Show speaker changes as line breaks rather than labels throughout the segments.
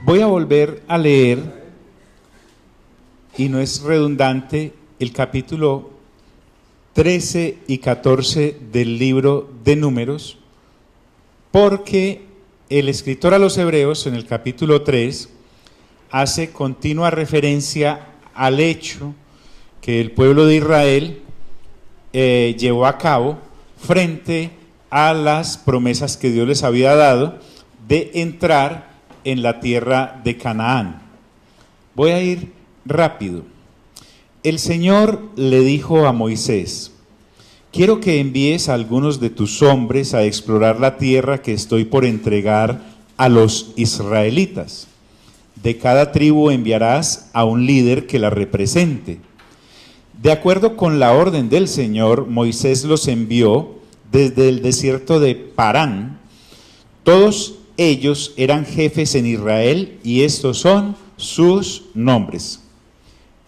Voy a volver a leer, y no es redundante, el capítulo 13 y 14 del libro de Números, porque el escritor a los Hebreos en el capítulo 3 hace continua referencia al hecho que el pueblo de Israel llevó a cabo frente a las promesas que Dios les había dado de entrar en la tierra de Canaán. Voy a ir rápido. El Señor le dijo a Moisés: quiero que envíes a algunos de tus hombres a explorar la tierra que estoy por entregar a los israelitas. De cada tribu enviarás a un líder que la represente. De acuerdo con la orden del Señor, Moisés los envió desde el desierto de Parán. Todos ellos eran jefes en Israel y estos son sus nombres: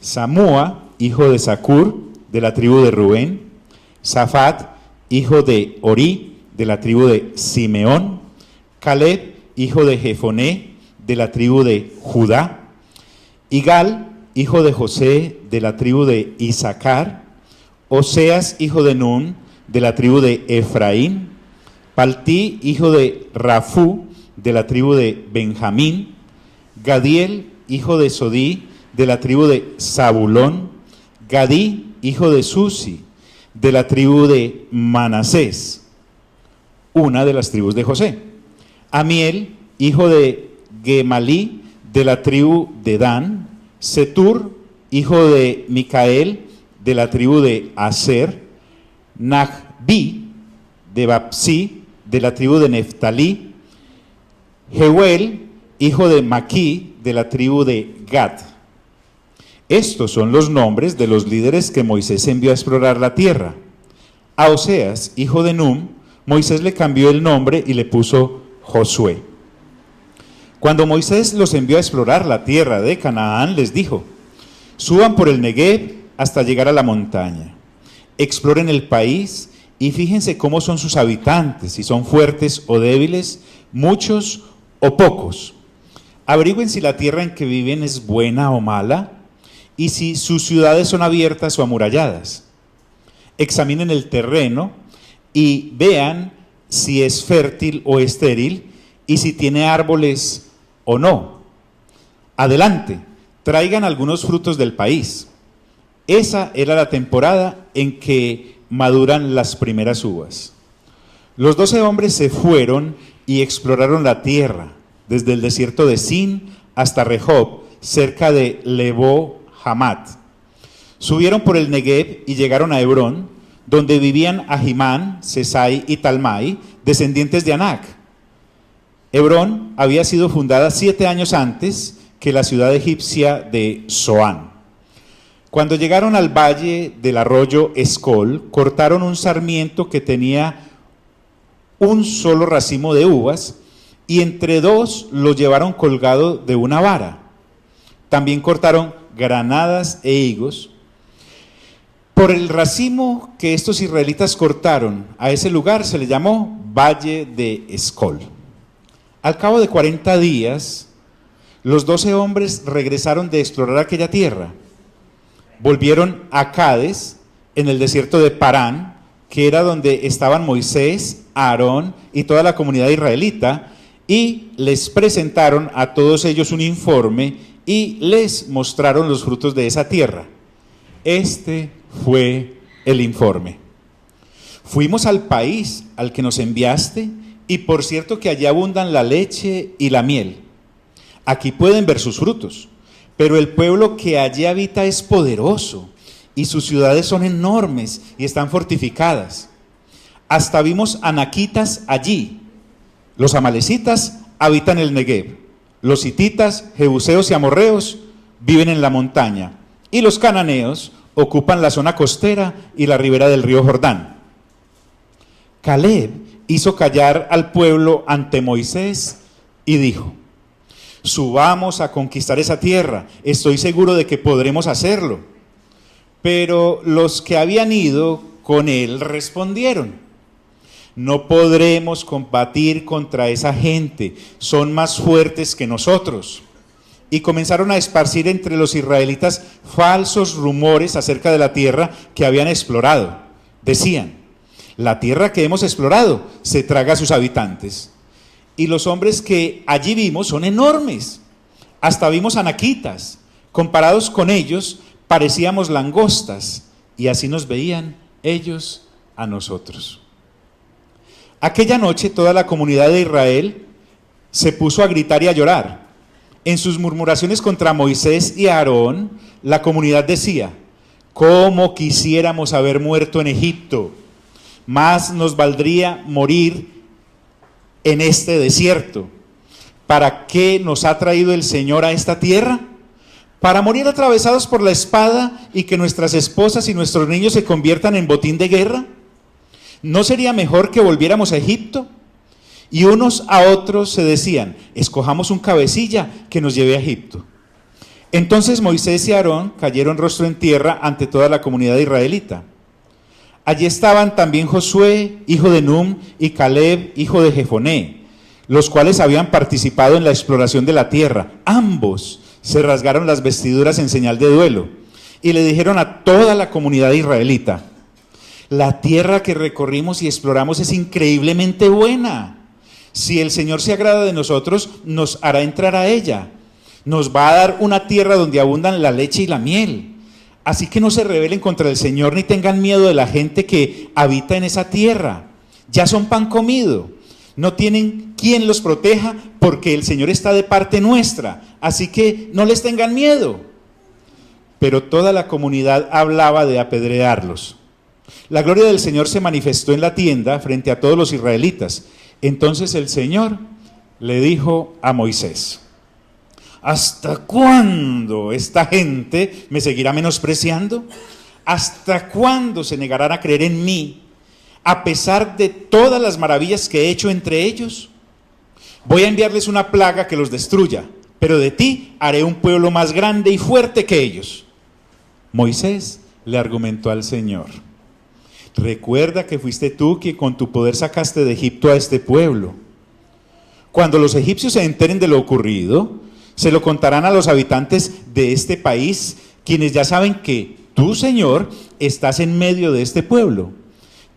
Samúa, hijo de Zacur, de la tribu de Rubén; Safat, hijo de Orí, de la tribu de Simeón; Caleb, hijo de Jefoné, de la tribu de Judá; Igal, hijo de José, de la tribu de Isaacar; Oseas, hijo de Nun, de la tribu de Efraín; Paltí, hijo de Rafú, de la tribu de Benjamín; Gadiel, hijo de Sodí, de la tribu de Zabulón; Gadí, hijo de Susi, de la tribu de Manasés, una de las tribus de José; Amiel, hijo de Gemalí, de la tribu de Dan; Setur, hijo de Micael, de la tribu de Aser; Nahbi, de Bapsí, de la tribu de Neftalí; Jeuel, hijo de Maquí, de la tribu de Gad. Estos son los nombres de los líderes que Moisés envió a explorar la tierra. A Oseas, hijo de Num, Moisés le cambió el nombre y le puso Josué. Cuando Moisés los envió a explorar la tierra de Canaán, les dijo: suban por el Negev hasta llegar a la montaña. Exploren el país y fíjense cómo son sus habitantes, si son fuertes o débiles, muchos o pocos. Averigüen si la tierra en que viven es buena o mala, y si sus ciudades son abiertas o amuralladas. Examinen el terreno y vean si es fértil o estéril, y si tiene árboles o no. Adelante, traigan algunos frutos del país. Esa era la temporada en que maduran las primeras uvas. Los 12 hombres se fueron y exploraron la tierra, desde el desierto de Sin hasta Rehob, cerca de Lebo Hamat. Subieron por el Negev y llegaron a Hebrón, donde vivían Ahimán, Sesai y Talmai, descendientes de Anac. Hebrón había sido fundada 7 años antes que la ciudad egipcia de Zoán. Cuando llegaron al valle del arroyo Escol, cortaron un sarmiento que tenía un solo racimo de uvas, y entre dos lo llevaron colgado de una vara. También cortaron granadas e higos. Por el racimo que estos israelitas cortaron, a ese lugar se le llamó Valle de Escol. Al cabo de 40 días, los 12 hombres regresaron de explorar aquella tierra. Volvieron a Cades, en el desierto de Parán, que era donde estaban Moisés, Aarón y toda la comunidad israelita, y les presentaron a todos ellos un informe y les mostraron los frutos de esa tierra. Este fue el informe. Fuimos al país al que nos enviaste, y por cierto que allí abundan la leche y la miel. Aquí pueden ver sus frutos, pero el pueblo que allí habita es poderoso, y sus ciudades son enormes y están fortificadas. Hasta vimos anaquitas allí. Los amalecitas habitan el Negev. Los hititas, jebuseos y amorreos viven en la montaña, y los cananeos ocupan la zona costera y la ribera del río Jordán. Caleb hizo callar al pueblo ante Moisés y dijo: subamos a conquistar esa tierra, estoy seguro de que podremos hacerlo. Pero los que habían ido con él respondieron: no podremos combatir contra esa gente, son más fuertes que nosotros. y comenzaron a esparcir entre los israelitas falsos rumores acerca de la tierra que habían explorado. Decían: la tierra que hemos explorado se traga a sus habitantes, y los hombres que allí vimos son enormes, hasta vimos anaquitas, comparados con ellos parecíamos langostas, y así nos veían ellos a nosotros. Aquella noche toda la comunidad de Israel se puso a gritar y a llorar. En sus murmuraciones contra Moisés y Aarón, la comunidad decía: ¿cómo quisiéramos haber muerto en Egipto? Más nos valdría morir en este desierto. ¿Para qué nos ha traído el Señor a esta tierra? ¿Para morir atravesados por la espada y que nuestras esposas y nuestros niños se conviertan en botín de guerra? ¿No sería mejor que volviéramos a Egipto? Y unos a otros se decían: escojamos un cabecilla que nos lleve a Egipto. Entonces Moisés y Aarón cayeron rostro en tierra ante toda la comunidad israelita. Allí estaban también Josué, hijo de Num, y Caleb, hijo de Jefoné, los cuales habían participado en la exploración de la tierra. Ambos se rasgaron las vestiduras en señal de duelo y le dijeron a toda la comunidad israelita: la tierra que recorrimos y exploramos es increíblemente buena. Si el Señor se agrada de nosotros, nos hará entrar a ella. Nos va a dar una tierra donde abundan la leche y la miel. Así que no se rebelen contra el Señor ni tengan miedo de la gente que habita en esa tierra. Ya son pan comido. No tienen quien los proteja porque el Señor está de parte nuestra. Así que no les tengan miedo. Pero toda la comunidad hablaba de apedrearlos. La gloria del Señor se manifestó en la tienda frente a todos los israelitas. Entonces el Señor le dijo a Moisés: ¿hasta cuándo esta gente me seguirá menospreciando? ¿Hasta cuándo se negarán a creer en mí, a pesar de todas las maravillas que he hecho entre ellos? Voy a enviarles una plaga que los destruya, pero de ti haré un pueblo más grande y fuerte que ellos. Moisés le argumentó al Señor: recuerda que fuiste tú quien con tu poder sacaste de Egipto a este pueblo. Cuando los egipcios se enteren de lo ocurrido, se lo contarán a los habitantes de este país, quienes ya saben que tú, Señor, estás en medio de este pueblo.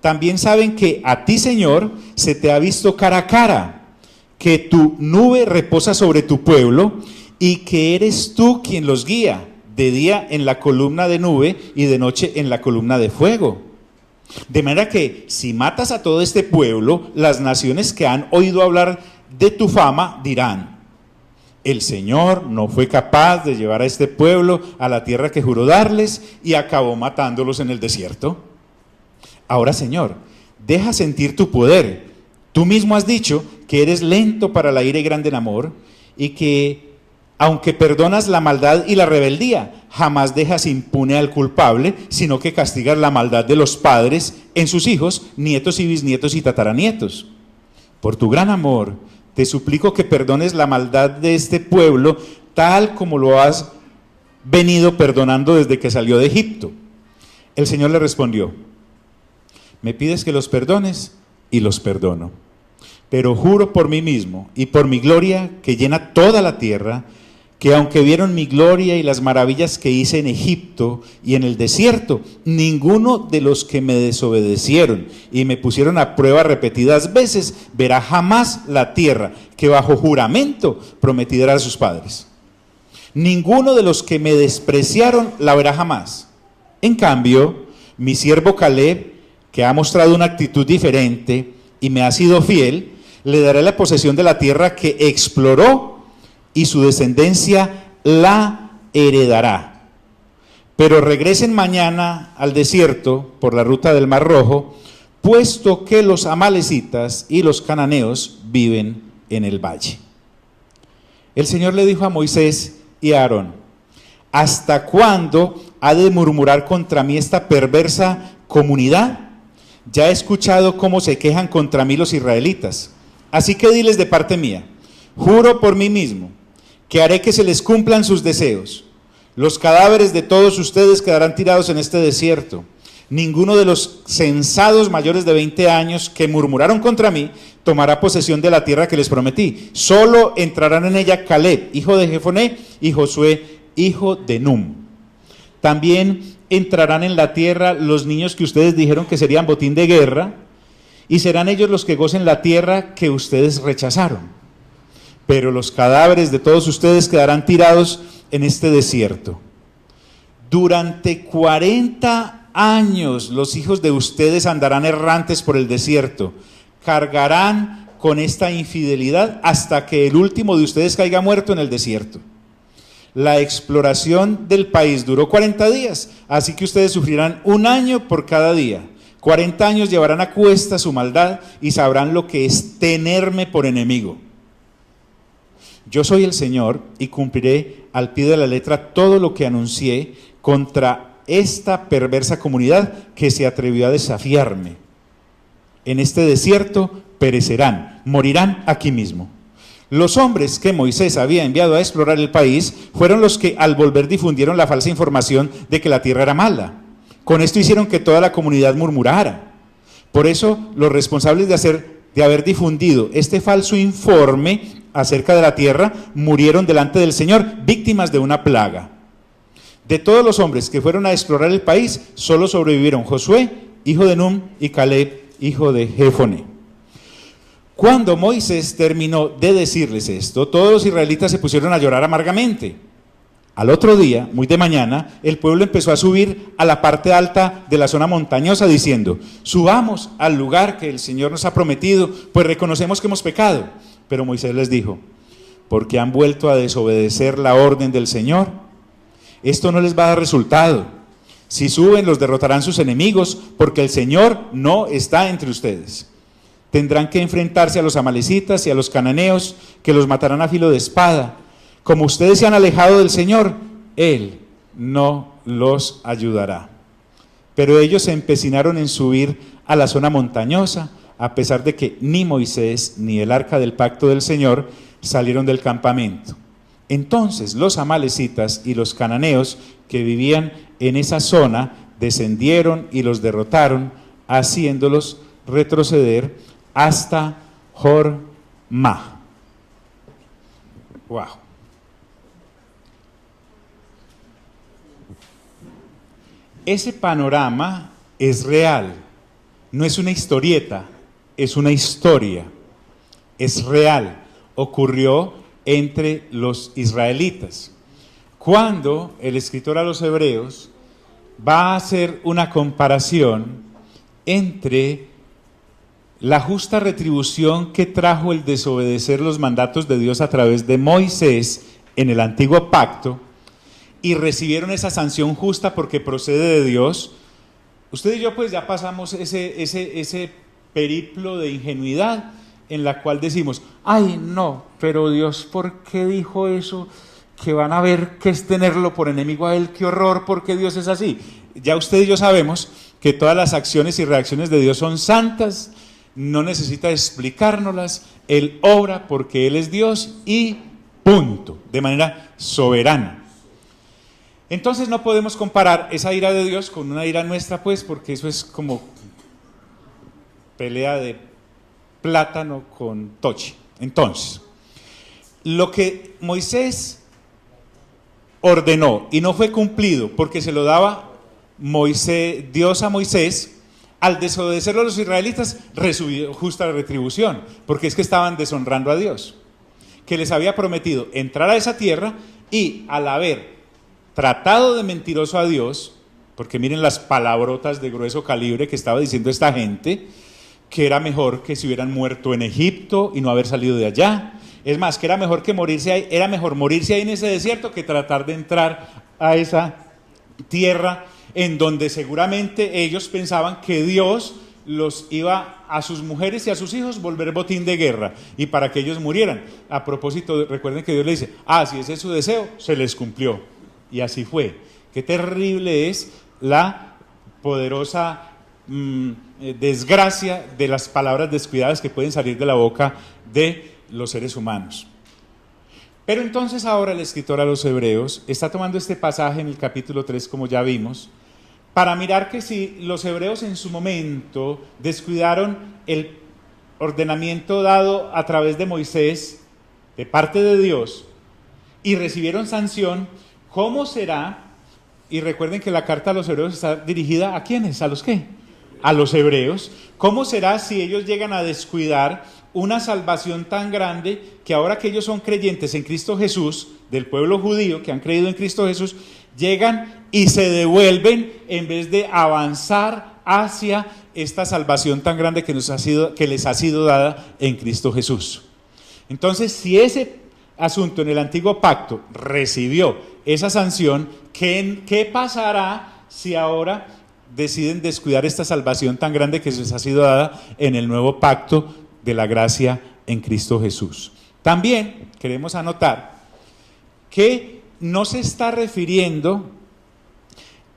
También saben que a ti, Señor, se te ha visto cara a cara, que tu nube reposa sobre tu pueblo y que eres tú quien los guía, de día en la columna de nube y de noche en la columna de fuego. De manera que si matas a todo este pueblo, las naciones que han oído hablar de tu fama dirán: el Señor no fue capaz de llevar a este pueblo a la tierra que juró darles y acabó matándolos en el desierto. Ahora, Señor, deja sentir tu poder. Tú mismo has dicho que eres lento para la ira y grande en amor, y que aunque perdonas la maldad y la rebeldía, jamás dejas impune al culpable, sino que castigas la maldad de los padres en sus hijos, nietos y bisnietos y tataranietos. Por tu gran amor, te suplico que perdones la maldad de este pueblo, tal como lo has venido perdonando desde que salió de Egipto. El Señor le respondió: me pides que los perdones, y los perdono. Pero juro por mí mismo y por mi gloria que llena toda la tierra, que aunque vieron mi gloria y las maravillas que hice en Egipto y en el desierto, ninguno de los que me desobedecieron y me pusieron a prueba repetidas veces verá jamás la tierra que bajo juramento prometí dar a sus padres. Ninguno de los que me despreciaron la verá jamás. En cambio, mi siervo Caleb, que ha mostrado una actitud diferente y me ha sido fiel, le daré la posesión de la tierra que exploró, y su descendencia la heredará. Pero regresen mañana al desierto por la ruta del Mar Rojo, puesto que los amalecitas y los cananeos viven en el valle. El Señor le dijo a Moisés y a Aarón: ¿hasta cuándo ha de murmurar contra mí esta perversa comunidad? Ya he escuchado cómo se quejan contra mí los israelitas. Así que diles de parte mía: juro por mí mismo que haré que se les cumplan sus deseos. Los cadáveres de todos ustedes quedarán tirados en este desierto. Ninguno de los censados mayores de 20 años que murmuraron contra mí tomará posesión de la tierra que les prometí. Solo entrarán en ella Caleb, hijo de Jefoné, y Josué, hijo de Num. También entrarán en la tierra los niños que ustedes dijeron que serían botín de guerra, y serán ellos los que gocen la tierra que ustedes rechazaron. Pero los cadáveres de todos ustedes quedarán tirados en este desierto. Durante 40 años los hijos de ustedes andarán errantes por el desierto, cargarán con esta infidelidad hasta que el último de ustedes caiga muerto en el desierto. La exploración del país duró 40 días, así que ustedes sufrirán 1 año por cada día. 40 años llevarán a cuesta su maldad y sabrán lo que es tenerme por enemigo. Yo soy el Señor y cumpliré al pie de la letra todo lo que anuncié contra esta perversa comunidad que se atrevió a desafiarme. En este desierto perecerán, morirán aquí mismo. Los hombres que Moisés había enviado a explorar el país fueron los que al volver difundieron la falsa información de que la tierra era mala. Con esto hicieron que toda la comunidad murmurara. Por eso los responsables de haber difundido este falso informe acerca de la tierra murieron delante del Señor, víctimas de una plaga. De todos los hombres que fueron a explorar el país, solo sobrevivieron Josué, hijo de Num, y Caleb, hijo de Jefoné. Cuando Moisés terminó de decirles esto, todos los israelitas se pusieron a llorar amargamente. Al otro día, muy de mañana, el pueblo empezó a subir a la parte alta de la zona montañosa diciendo: subamos al lugar que el Señor nos ha prometido, pues reconocemos que hemos pecado. Pero Moisés les dijo: porque han vuelto a desobedecer la orden del Señor, esto no les va a dar resultado. Si suben, los derrotarán sus enemigos, porque el Señor no está entre ustedes. Tendrán que enfrentarse a los amalecitas y a los cananeos, que los matarán a filo de espada. Como ustedes se han alejado del Señor, Él no los ayudará. Pero ellos se empecinaron en subir a la zona montañosa, a pesar de que ni Moisés ni el arca del pacto del Señor salieron del campamento. Entonces los amalecitas y los cananeos que vivían en esa zona descendieron y los derrotaron, haciéndolos retroceder hasta Hormá. Wow. Ese panorama es real, no es una historieta, es una historia, es real, ocurrió entre los israelitas. Cuando el escritor a los hebreos va a hacer una comparación entre la justa retribución que trajo el desobedecer los mandatos de Dios a través de Moisés en el antiguo pacto, y recibieron esa sanción justa porque procede de Dios. Usted y yo pues ya pasamos ese periplo de ingenuidad en la cual decimos: ay no, pero Dios, ¿por qué dijo eso? Que van a ver que es tenerlo por enemigo a Él, qué horror, porque Dios es así. Ya usted y yo sabemos que todas las acciones y reacciones de Dios son santas, no necesita explicárnoslas, Él obra porque Él es Dios y punto, de manera soberana. Entonces no podemos comparar esa ira de Dios con una ira nuestra, pues, porque eso es como pelea de plátano con tochi. Entonces, lo que Moisés ordenó y no fue cumplido porque se lo daba Dios a Moisés, al desobedecerlo a los israelitas recibió justa retribución, porque es que estaban deshonrando a Dios, que les había prometido entrar a esa tierra, y al haber tratado de mentiroso a Dios, porque miren las palabrotas de grueso calibre que estaba diciendo esta gente, que era mejor que se hubieran muerto en Egipto y no haber salido de allá. Es más, que era mejor morirse ahí en ese desierto que tratar de entrar a esa tierra en donde seguramente ellos pensaban que Dios los iba a sus mujeres y a sus hijos volver botín de guerra y para que ellos murieran. A propósito, recuerden que Dios le dice: si ese es su deseo, se les cumplió. Y así fue. Qué terrible es la poderosa desgracia de las palabras descuidadas que pueden salir de la boca de los seres humanos. Pero entonces ahora el escritor a los hebreos está tomando este pasaje en el capítulo 3, como ya vimos, para mirar que si los hebreos en su momento descuidaron el ordenamiento dado a través de Moisés, de parte de Dios, y recibieron sanción, ¿cómo será? Y recuerden que la carta a los hebreos está dirigida ¿a quiénes? ¿A los qué? A los hebreos. ¿Cómo será si ellos llegan a descuidar una salvación tan grande que ahora que ellos son creyentes en Cristo Jesús, del pueblo judío que han creído en Cristo Jesús, llegan y se devuelven en vez de avanzar hacia esta salvación tan grande que les ha sido dada en Cristo Jesús? Entonces, si ese asunto en el antiguo pacto recibió esa sanción, ¿qué pasará si ahora deciden descuidar esta salvación tan grande que les ha sido dada en el nuevo pacto de la gracia en Cristo Jesús? También queremos anotar que no se está refiriendo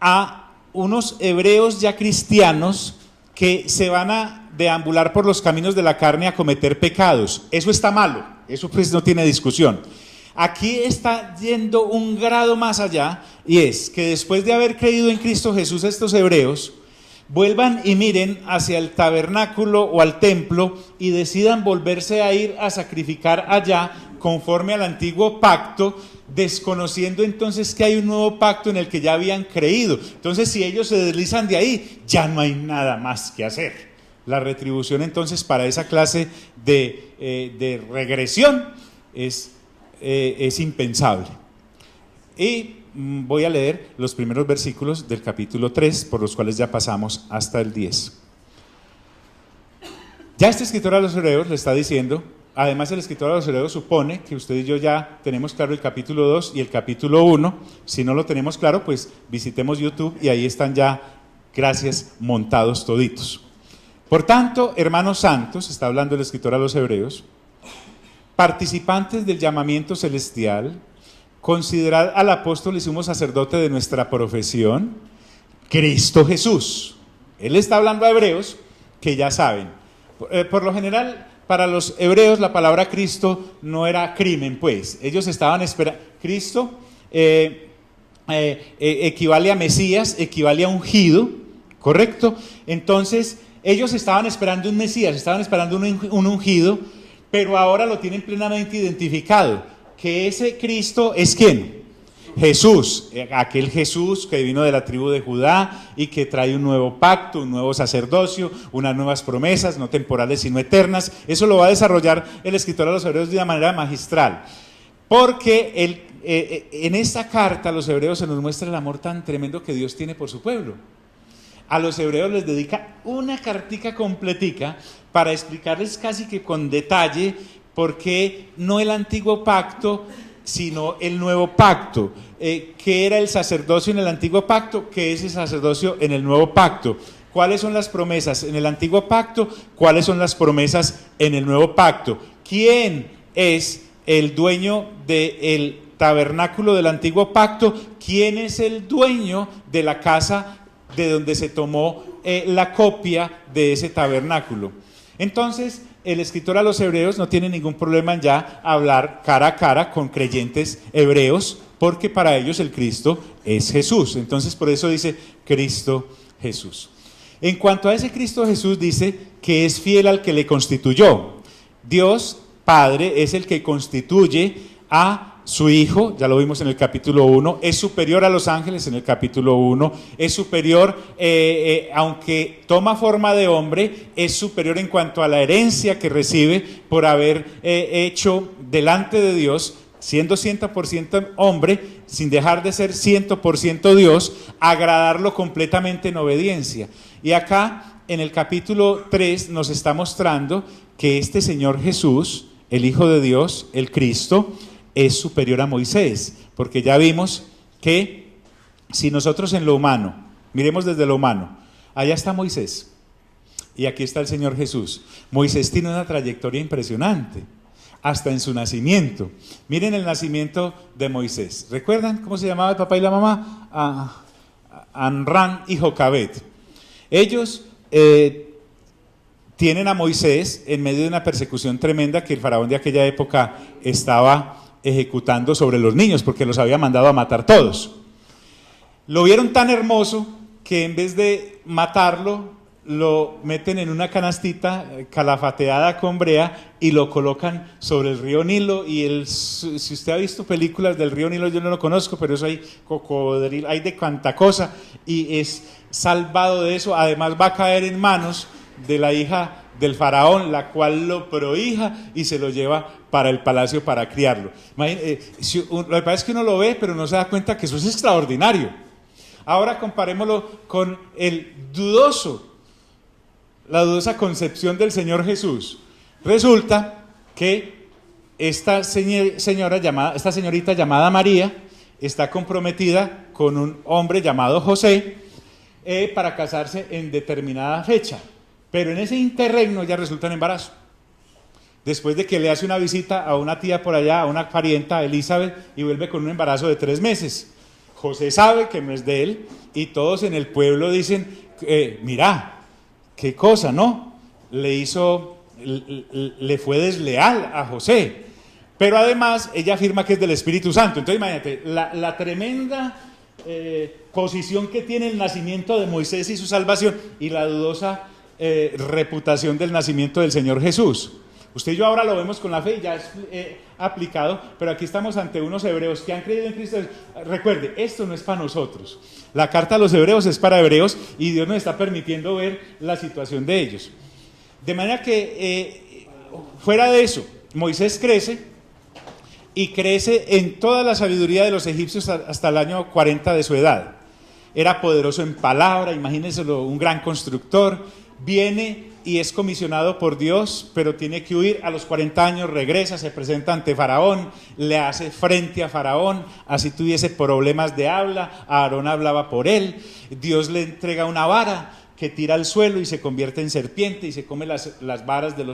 a unos hebreos ya cristianos que se van a deambular por los caminos de la carne a cometer pecados. Eso está malo, eso pues no tiene discusión. Aquí está yendo un grado más allá, y es que después de haber creído en Cristo Jesús, estos hebreos vuelvan y miren hacia el tabernáculo o al templo y decidan volverse a ir a sacrificar allá conforme al antiguo pacto, desconociendo entonces que hay un nuevo pacto en el que ya habían creído. Entonces, si ellos se deslizan de ahí, ya no hay nada más que hacer. La retribución entonces para esa clase de regresión es impensable. Y voy a leer los primeros versículos del capítulo 3, por los cuales ya pasamos hasta el 10. Ya este escritor a los hebreos le está diciendo, además el escritor a los hebreos supone que usted y yo ya tenemos claro el capítulo 2 y el capítulo 1. Si no lo tenemos claro, pues visitemos YouTube y ahí están ya, gracias, montados toditos. Por tanto, hermanos santos, está hablando el escritor a los hebreos, participantes del llamamiento celestial, considerad al apóstol y sumo sacerdote de nuestra profesión, Cristo Jesús. Él está hablando a hebreos que ya saben. Por lo general, para los hebreos la palabra Cristo no era crimen, pues. Ellos estaban esperando. Cristo equivale a Mesías, equivale a ungido, ¿correcto? Entonces, ellos estaban esperando un Mesías, estaban esperando un ungido, pero ahora lo tienen plenamente identificado. Que ese Cristo es ¿quién? Jesús, aquel Jesús que vino de la tribu de Judá y que trae un nuevo pacto, un nuevo sacerdocio, unas nuevas promesas, no temporales sino eternas. Eso lo va a desarrollar el escritor a los hebreos de una manera magistral, porque en esta carta a los hebreos se nos muestra el amor tan tremendo que Dios tiene por su pueblo. A los hebreos les dedica una cartica completica para explicarles casi que con detalle por qué no el antiguo pacto, sino el nuevo pacto. ¿Qué era el sacerdocio en el antiguo pacto? ¿Qué es el sacerdocio en el nuevo pacto? ¿Cuáles son las promesas en el antiguo pacto? ¿Cuáles son las promesas en el nuevo pacto? ¿Quién es el dueño del tabernáculo del antiguo pacto? ¿Quién es el dueño de la casa de donde se tomó la copia de ese tabernáculo? Entonces, el escritor a los hebreos no tiene ningún problema en ya hablar cara a cara con creyentes hebreos, porque para ellos el Cristo es Jesús. Entonces, por eso dice Cristo Jesús. En cuanto a ese Cristo Jesús, dice que es fiel al que le constituyó. Dios Padre es el que constituye a su Hijo, ya lo vimos en el capítulo 1, es superior a los ángeles en el capítulo 1, es superior, aunque toma forma de hombre, es superior en cuanto a la herencia que recibe por haber hecho delante de Dios, siendo 100% hombre, sin dejar de ser 100% Dios, agradarlo completamente en obediencia. Y acá, en el capítulo 3, nos está mostrando que este Señor Jesús, el Hijo de Dios, el Cristo, es superior a Moisés, porque ya vimos que si nosotros en lo humano, miremos desde lo humano, allá está Moisés y aquí está el Señor Jesús. Moisés tiene una trayectoria impresionante, hasta en su nacimiento. Miren el nacimiento de Moisés. ¿Recuerdan cómo se llamaba el papá y la mamá? Amram y Jocabed. Ellos tienen a Moisés en medio de una persecución tremenda que el faraón de aquella época estaba ejecutando sobre los niños, porque los había mandado a matar todos. Lo vieron tan hermoso que en vez de matarlo, lo meten en una canastita calafateada con brea y lo colocan sobre el río Nilo. Y si usted ha visto películas del río Nilo, yo no lo conozco, pero eso hay cocodrilo, hay de cuanta cosa, y es salvado de eso. Además va a caer en manos de la hija del faraón, la cual lo prohija y se lo lleva para el palacio para criarlo. Lo que pasa es que uno lo ve, pero no se da cuenta que eso es extraordinario. Ahora comparémoslo con la dudosa concepción del Señor Jesús. Resulta que esta señorita llamada María está comprometida con un hombre llamado José para casarse en determinada fecha, pero en ese interregno ya resulta en embarazo. Después de que le hace una visita a una tía por allá, a una parienta, Elizabeth, y vuelve con un embarazo de 3 meses. José sabe que no es de él y todos en el pueblo dicen, mira, qué cosa, ¿no? Le fue desleal a José. Pero además ella afirma que es del Espíritu Santo. Entonces imagínate, la tremenda posición que tiene el nacimiento de Moisés y su salvación, y la dudosa reputación del nacimiento del Señor Jesús. Usted y yo ahora lo vemos con la fe y ya es aplicado, pero aquí estamos ante unos hebreos que han creído en Cristo. Recuerde, esto no es para nosotros. La carta a los hebreos es para hebreos y Dios nos está permitiendo ver la situación de ellos. De manera que, fuera de eso, Moisés crece y crece en toda la sabiduría de los egipcios hasta el año 40 de su edad. Era poderoso en palabra, imagínenselo, un gran constructor. Viene y es comisionado por Dios, pero tiene que huir. A los 40 años regresa, se presenta ante Faraón, le hace frente a Faraón, así tuviese problemas de habla, Aarón hablaba por él. Dios le entrega una vara que tira al suelo y se convierte en serpiente y se come las varas de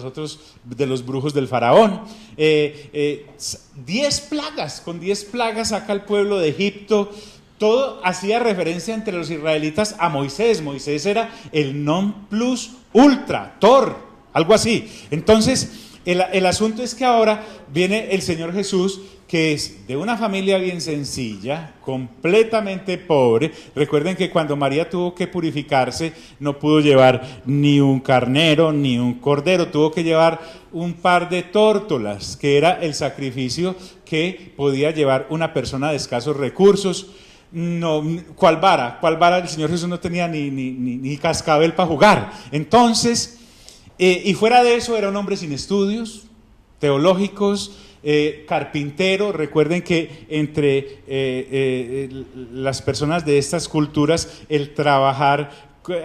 los brujos del Faraón. 10 plagas, con 10 plagas saca al pueblo de Egipto. Todo hacía referencia entre los israelitas a Moisés. Moisés era el non plus ultra, Thor, algo así. Entonces, el asunto es que ahora viene el Señor Jesús, que es de una familia bien sencilla, completamente pobre. Recuerden que cuando María tuvo que purificarse, no pudo llevar ni un carnero, ni un cordero, tuvo que llevar un par de tórtolas, que era el sacrificio que podía llevar una persona de escasos recursos. No, ¿cuál vara? El Señor Jesús no tenía ni cascabel para jugar. Entonces, y fuera de eso, era un hombre sin estudios teológicos, carpintero. Recuerden que entre las personas de estas culturas, el trabajar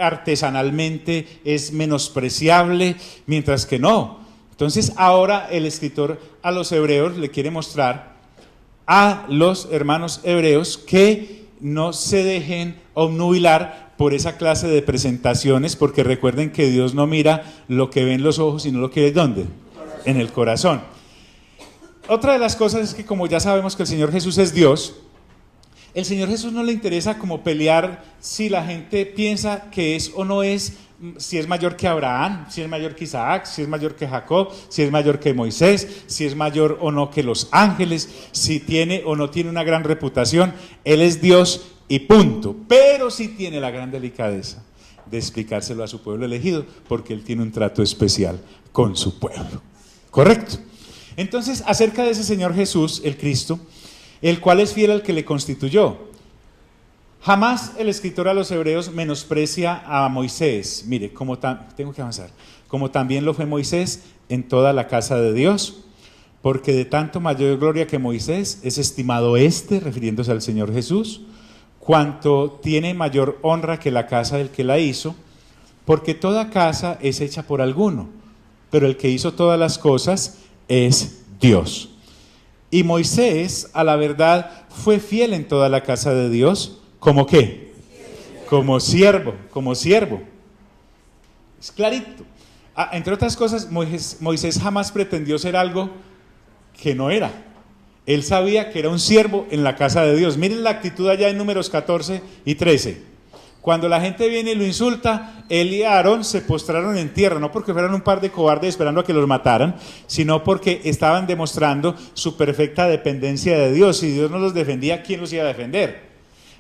artesanalmente es menospreciable, mientras que no. Entonces, ahora el escritor a los hebreos le quiere mostrar a los hermanos hebreos que no se dejen obnubilar por esa clase de presentaciones, porque recuerden que Dios no mira lo que ven los ojos, sino lo que ve ¿dónde? En el corazón. Otra de las cosas es que, como ya sabemos que el Señor Jesús es Dios, el Señor Jesús no le interesa como pelear si la gente piensa que es o no es, si es mayor que Abraham, si es mayor que Isaac, si es mayor que Jacob, si es mayor que Moisés, si es mayor o no que los ángeles, si tiene o no tiene una gran reputación. Él es Dios y punto. Pero sí tiene la gran delicadeza de explicárselo a su pueblo elegido, porque Él tiene un trato especial con su pueblo. ¿Correcto? Entonces, acerca de ese Señor Jesús, el Cristo, el cual es fiel al que le constituyó. Jamás el escritor a los hebreos menosprecia a Moisés. Mire, tengo que avanzar. Como también lo fue Moisés en toda la casa de Dios, porque de tanto mayor gloria que Moisés es estimado refiriéndose al Señor Jesús, cuanto tiene mayor honra que la casa del que la hizo, porque toda casa es hecha por alguno, pero el que hizo todas las cosas es Dios. Y Moisés, a la verdad, fue fiel en toda la casa de Dios. ¿Cómo qué? Como siervo. Es clarito. Entre otras cosas, Moisés jamás pretendió ser algo que no era. Él sabía que era un siervo en la casa de Dios. Miren la actitud allá en Números 14 y 13. Cuando la gente viene y lo insulta, él y Aarón se postraron en tierra, no porque fueran un par de cobardes esperando a que los mataran, sino porque estaban demostrando su perfecta dependencia de Dios. Si Dios no los defendía, ¿quién los iba a defender?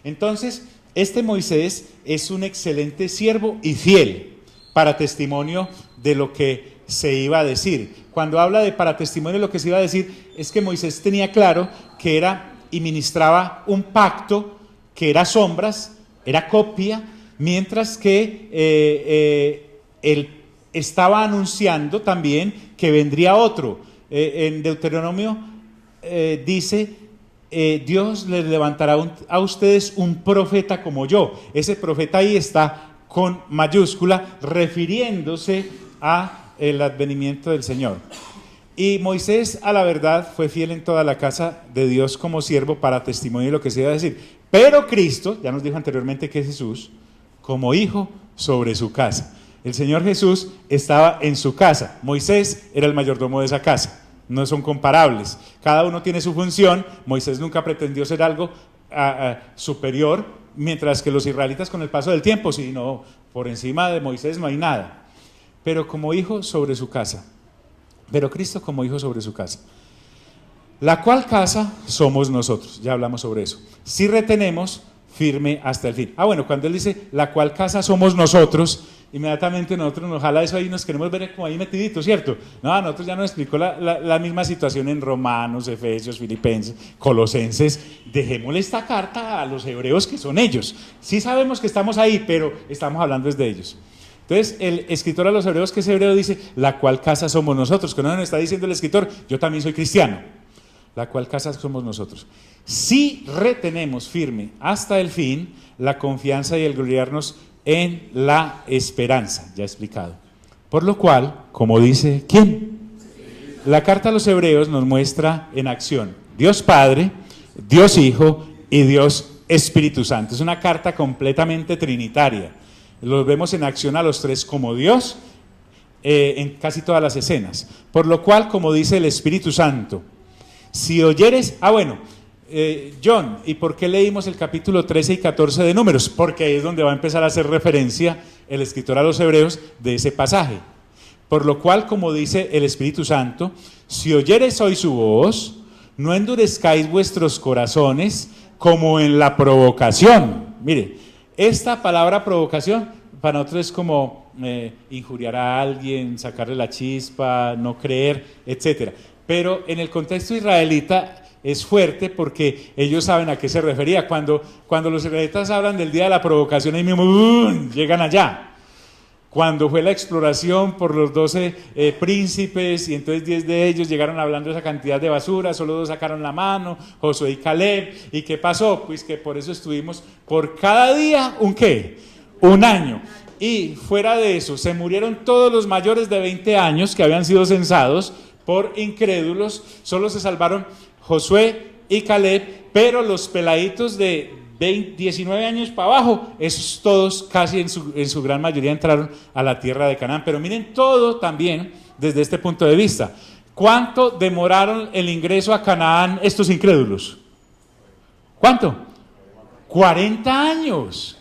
Entonces, este Moisés es un excelente siervo y fiel para testimonio de lo que se iba a decir. Cuando habla de para testimonio de lo que se iba a decir, es que Moisés tenía claro que era y ministraba un pacto que era sombras, era copia, mientras que él estaba anunciando también que vendría otro. En Deuteronomio dice, Dios les levantará a ustedes un profeta como yo. Ese profeta ahí está con mayúscula, refiriéndose a el advenimiento del Señor. Y Moisés, a la verdad, fue fiel en toda la casa de Dios como siervo para testimonio de lo que se iba a decir. Pero Cristo, ya nos dijo anteriormente que es Jesús, como hijo sobre su casa. El Señor Jesús estaba en su casa. Moisés era el mayordomo de esa casa. No son comparables. Cada uno tiene su función. Moisés nunca pretendió ser algo superior, mientras que los israelitas con el paso del tiempo, sí, no, por encima de Moisés no hay nada. Pero como hijo sobre su casa. Pero Cristo como hijo sobre su casa. La cual casa somos nosotros. Ya hablamos sobre eso. Si retenemos firme hasta el fin. Bueno, cuando él dice la cual casa somos nosotros, inmediatamente nosotros nos jala eso ahí, nos queremos ver como ahí metiditos, ¿cierto? No, a nosotros ya nos explicó la misma situación en Romanos, Efesios, Filipenses, Colosenses. Dejémosle esta carta a los hebreos que son ellos. Sí sabemos que estamos ahí, pero estamos hablando desde ellos. Entonces, el escritor a los hebreos, que es hebreo, dice, la cual casa somos nosotros. Cuando nos está diciendo el escritor, yo también soy cristiano. La cual casa somos nosotros. Si retenemos firme hasta el fin la confianza y el gloriarnos en la esperanza, ya explicado. Por lo cual, como dice, ¿quién? La carta a los hebreos nos muestra en acción Dios Padre, Dios Hijo y Dios Espíritu Santo. Es una carta completamente trinitaria. Los vemos en acción a los tres como Dios en casi todas las escenas. Por lo cual, como dice el Espíritu Santo, si oyeres, John, ¿y por qué leímos el capítulo 13 y 14 de Números? Porque ahí es donde va a empezar a hacer referencia el escritor a los hebreos de ese pasaje. Por lo cual, como dice el Espíritu Santo, si oyeres hoy su voz, no endurezcáis vuestros corazones como en la provocación. Mire, esta palabra provocación para nosotros es como injuriar a alguien, sacarle la chispa, no creer, etc. Pero en el contexto israelita es fuerte porque ellos saben a qué se refería. Cuando los israelitas hablan del día de la provocación, ahí mismo llegan allá. Cuando fue la exploración por los 12 príncipes y entonces 10 de ellos llegaron hablando de esa cantidad de basura, solo 2 sacaron la mano, Josué y Caleb. ¿Y qué pasó? Pues que por eso estuvimos por cada día, ¿un qué? Un año. Y fuera de eso, se murieron todos los mayores de 20 años que habían sido censados por incrédulos. Solo se salvaron Josué y Caleb, pero los peladitos de 19 años para abajo, esos todos casi en su gran mayoría entraron a la tierra de Canaán. Pero miren todo también desde este punto de vista. ¿Cuánto demoraron el ingreso a Canaán estos incrédulos? ¿Cuánto? 40 años.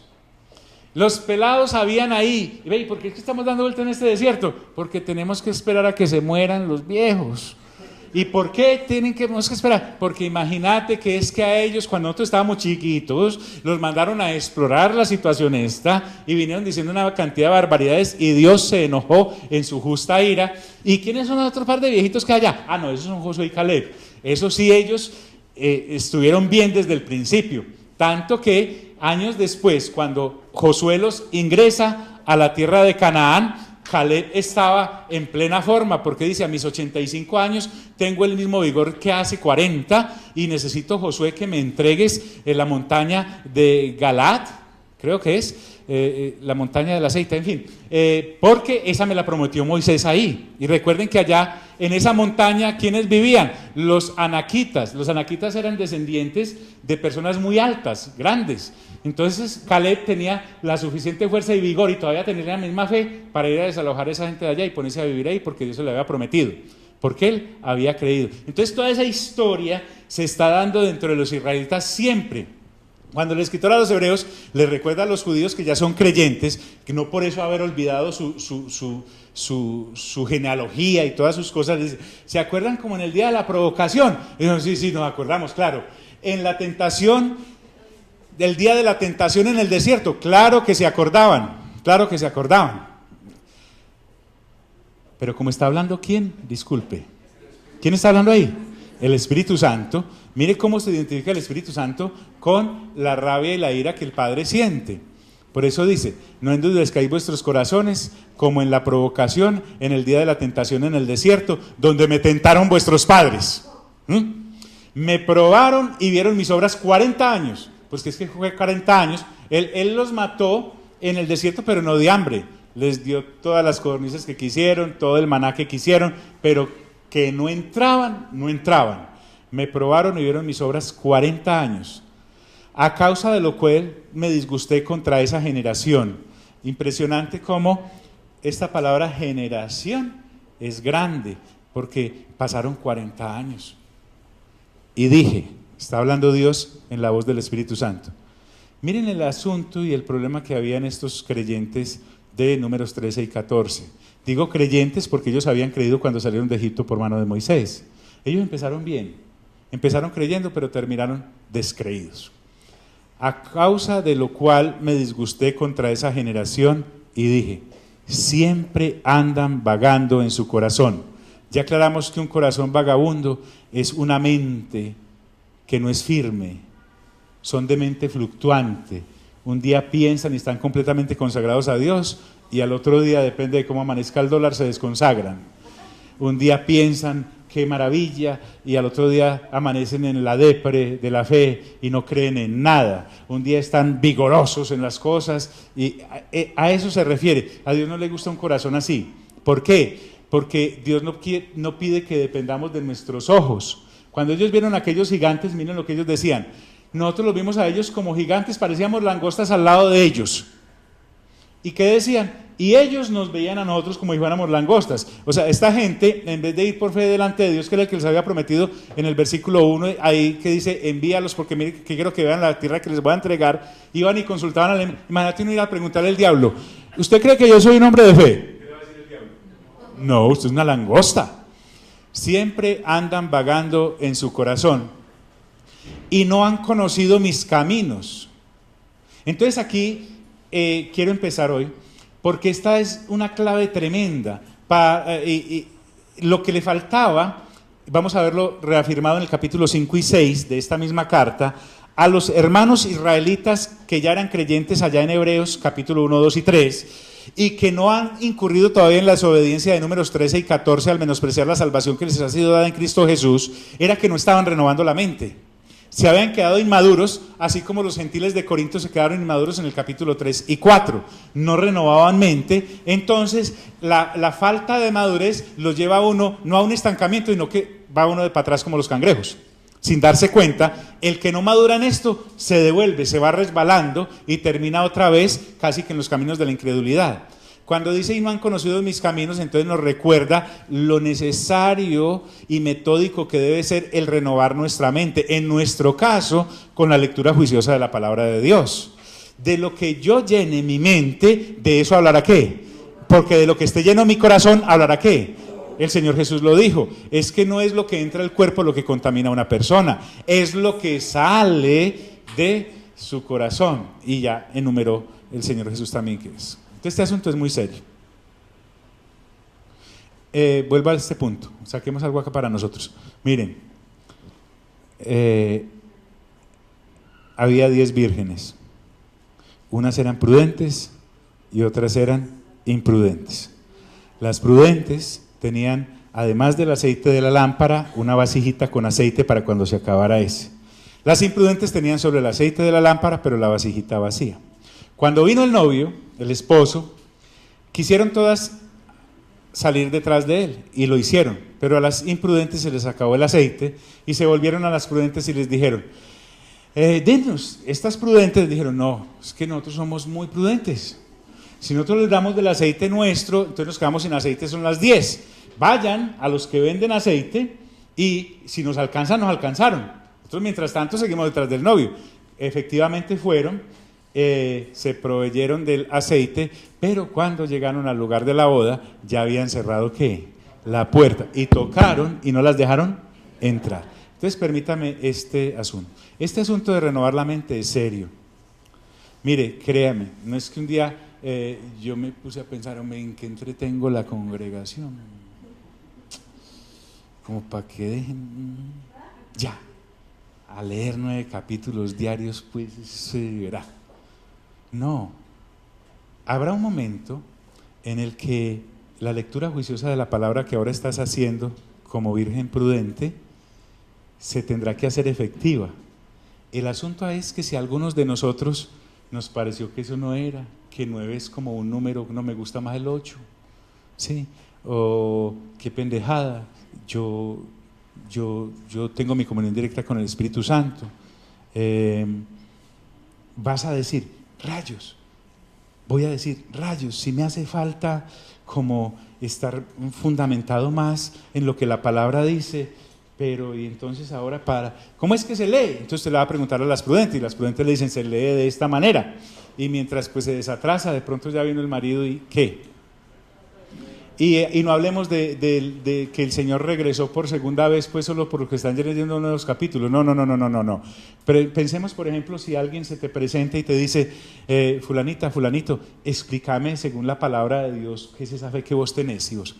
Los pelados habían ahí. ¿Y por qué es que estamos dando vuelta en este desierto? Porque tenemos que esperar a que se mueran los viejos. ¿Y por qué tenemos que esperar? Porque imagínate que es que a ellos, cuando nosotros estábamos chiquitos, los mandaron a explorar la situación esta y vinieron diciendo una cantidad de barbaridades y Dios se enojó en su justa ira. ¿Y quiénes son los otros par de viejitos que hay allá? No, esos son Josué y Caleb. Eso sí, ellos estuvieron bien desde el principio. Tanto que años después, cuando Josué los ingresa a la tierra de Canaán, Caleb estaba en plena forma, porque dice, a mis 85 años tengo el mismo vigor que hace 40 y necesito, Josué, que me entregues en la montaña de Galat, creo que es, la montaña del aceite, en fin, porque esa me la prometió Moisés ahí. Y recuerden que allá en esa montaña, ¿quiénes vivían? Los anaquitas. Los anaquitas eran descendientes de personas muy altas, grandes. Entonces Caleb tenía la suficiente fuerza y vigor y todavía tenía la misma fe para ir a desalojar a esa gente de allá y ponerse a vivir ahí porque Dios se lo había prometido, porque él había creído. Entonces toda esa historia se está dando dentro de los israelitas siempre. Cuando el escritor a los hebreos les recuerda a los judíos que ya son creyentes, que no por eso haber olvidado su genealogía y todas sus cosas, ¿se acuerdan como en el día de la provocación? Y dicen, sí, nos acordamos, claro. En la tentación del día de la tentación en el desierto. Claro que se acordaban, claro que se acordaban. Pero como está hablando, ¿quién? Disculpe. ¿Quién está hablando ahí? El Espíritu Santo. Mire cómo se identifica el Espíritu Santo con la rabia y la ira que el Padre siente. Por eso dice, no endurezcáis vuestros corazones como en la provocación en el día de la tentación en el desierto, donde me tentaron vuestros padres. Me probaron y vieron mis obras 40 años. Pues que es que fue 40 años. Él los mató en el desierto, pero no de hambre. Les dio todas las codornices que quisieron, todo el maná que quisieron, pero que no entraban, no entraban. Me probaron y vieron mis obras 40 años. A causa de lo cual me disgusté contra esa generación. Impresionante cómo esta palabra generación es grande, porque pasaron 40 años. Y dije, está hablando Dios en la voz del Espíritu Santo. Miren el asunto y el problema que había en estos creyentes de Números 13 y 14. Digo creyentes porque ellos habían creído cuando salieron de Egipto por mano de Moisés. Ellos empezaron bien, empezaron creyendo, pero terminaron descreídos. A causa de lo cual me disgusté contra esa generación y dije, siempre andan vagando en su corazón. Ya aclaramos que un corazón vagabundo es una mente que no es firme, son de mente fluctuante. Un día piensan y están completamente consagrados a Dios y al otro día, depende de cómo amanezca el dólar, se desconsagran. Un día piensan, qué maravilla, y al otro día amanecen en la depre de la fe y no creen en nada. Un día están vigorosos en las cosas y a eso se refiere. A Dios no le gusta un corazón así. ¿Por qué? Porque Dios no pide que dependamos de nuestros ojos. Cuando ellos vieron a aquellos gigantes, miren lo que ellos decían. Nosotros los vimos a ellos como gigantes, parecíamos langostas al lado de ellos. ¿Y qué decían? Y ellos nos veían a nosotros como si fuéramos langostas. O sea, esta gente, en vez de ir por fe delante de Dios, que era el que les había prometido en el versículo 1, ahí que dice, envíalos porque mire que quiero que vean la tierra que les voy a entregar, iban y consultaban al... Imagínate uno ir a preguntarle al diablo, ¿usted cree que yo soy un hombre de fe? ¿Qué le va a decir el diablo? No, usted es una langosta. Siempre andan vagando en su corazón y no han conocido mis caminos. Entonces aquí quiero empezar hoy, porque esta es una clave tremenda. Lo que le faltaba, vamos a verlo reafirmado en el capítulo 5 y 6 de esta misma carta, a los hermanos israelitas que ya eran creyentes allá en Hebreos, capítulo 1, 2 y 3, y que no han incurrido todavía en la desobediencia de Números 13 y 14 al menospreciar la salvación que les ha sido dada en Cristo Jesús, era que no estaban renovando la mente. Se habían quedado inmaduros, así como los gentiles de Corinto se quedaron inmaduros en el capítulo 3 y 4. No renovaban mente. Entonces, la falta de madurez los lleva a uno, no a un estancamiento, sino que va uno de para atrás como los cangrejos. Sin darse cuenta, el que no madura en esto se devuelve, se va resbalando y termina otra vez casi que en los caminos de la incredulidad. Cuando dice y no han conocido mis caminos, entonces nos recuerda lo necesario y metódico que debe ser el renovar nuestra mente. En nuestro caso, con la lectura juiciosa de la palabra de Dios. De lo que yo llene mi mente, de eso hablará ¿qué? Porque de lo que esté lleno mi corazón, hablará ¿qué? El Señor Jesús lo dijo. Es que no es lo que entra al cuerpo lo que contamina a una persona. Es lo que sale de su corazón. Y ya enumeró el Señor Jesús también que es. Este asunto es muy serio. Vuelvo a este punto, saquemos algo acá para nosotros. Miren, había 10 vírgenes, unas eran prudentes y otras eran imprudentes. Las prudentes tenían, además del aceite de la lámpara, una vasijita con aceite para cuando se acabara ese. Las imprudentes tenían sobre el aceite de la lámpara, pero la vasijita vacía. Cuando vino el novio, el esposo, quisieron todas salir detrás de él y lo hicieron, pero a las imprudentes se les acabó el aceite y se volvieron a las prudentes y les dijeron, denos, estas prudentes dijeron, no, es que nosotros somos muy prudentes, si nosotros les damos del aceite nuestro, entonces nos quedamos sin aceite, son las 10, vayan a los que venden aceite y si nos alcanzan, nos alcanzaron, nosotros mientras tanto seguimos detrás del novio. Efectivamente fueron, se proveyeron del aceite, pero cuando llegaron al lugar de la boda ya habían cerrado ¿qué? La puerta y tocaron y no las dejaron entrar. Entonces permítame este asunto de renovar la mente es serio, Mire, créame, no es que un día yo me puse a pensar, hombre, ¿en qué entretengo la congregación? Como para que dejen ya a leer 9 capítulos diarios, pues se verá. No, habrá un momento en el que la lectura juiciosa de la palabra que ahora estás haciendo como virgen prudente se tendrá que hacer efectiva. El asunto es que si a algunos de nosotros nos pareció que eso no era, que 9 es como un número, no me gusta más el 8, ¿sí? O qué pendejada, yo tengo mi comunión directa con el Espíritu Santo. Vas a decir, rayos, voy a decir, rayos, si me hace falta como estar fundamentado más en lo que la palabra dice, pero y entonces ahora ¿cómo es que se lee? Entonces te le va a preguntar a las prudentes, y las prudentes le dicen, se lee de esta manera, y mientras pues se desatrasa, de pronto ya vino el marido y ¿qué? Y no hablemos de que el Señor regresó por segunda vez, pues solo por lo que están leyendo nuevos capítulos. No. Pero pensemos, por ejemplo, si alguien se te presenta y te dice, fulanita, fulanito, explícame según la palabra de Dios, ¿qué es esa fe que vos tenés? Y vos,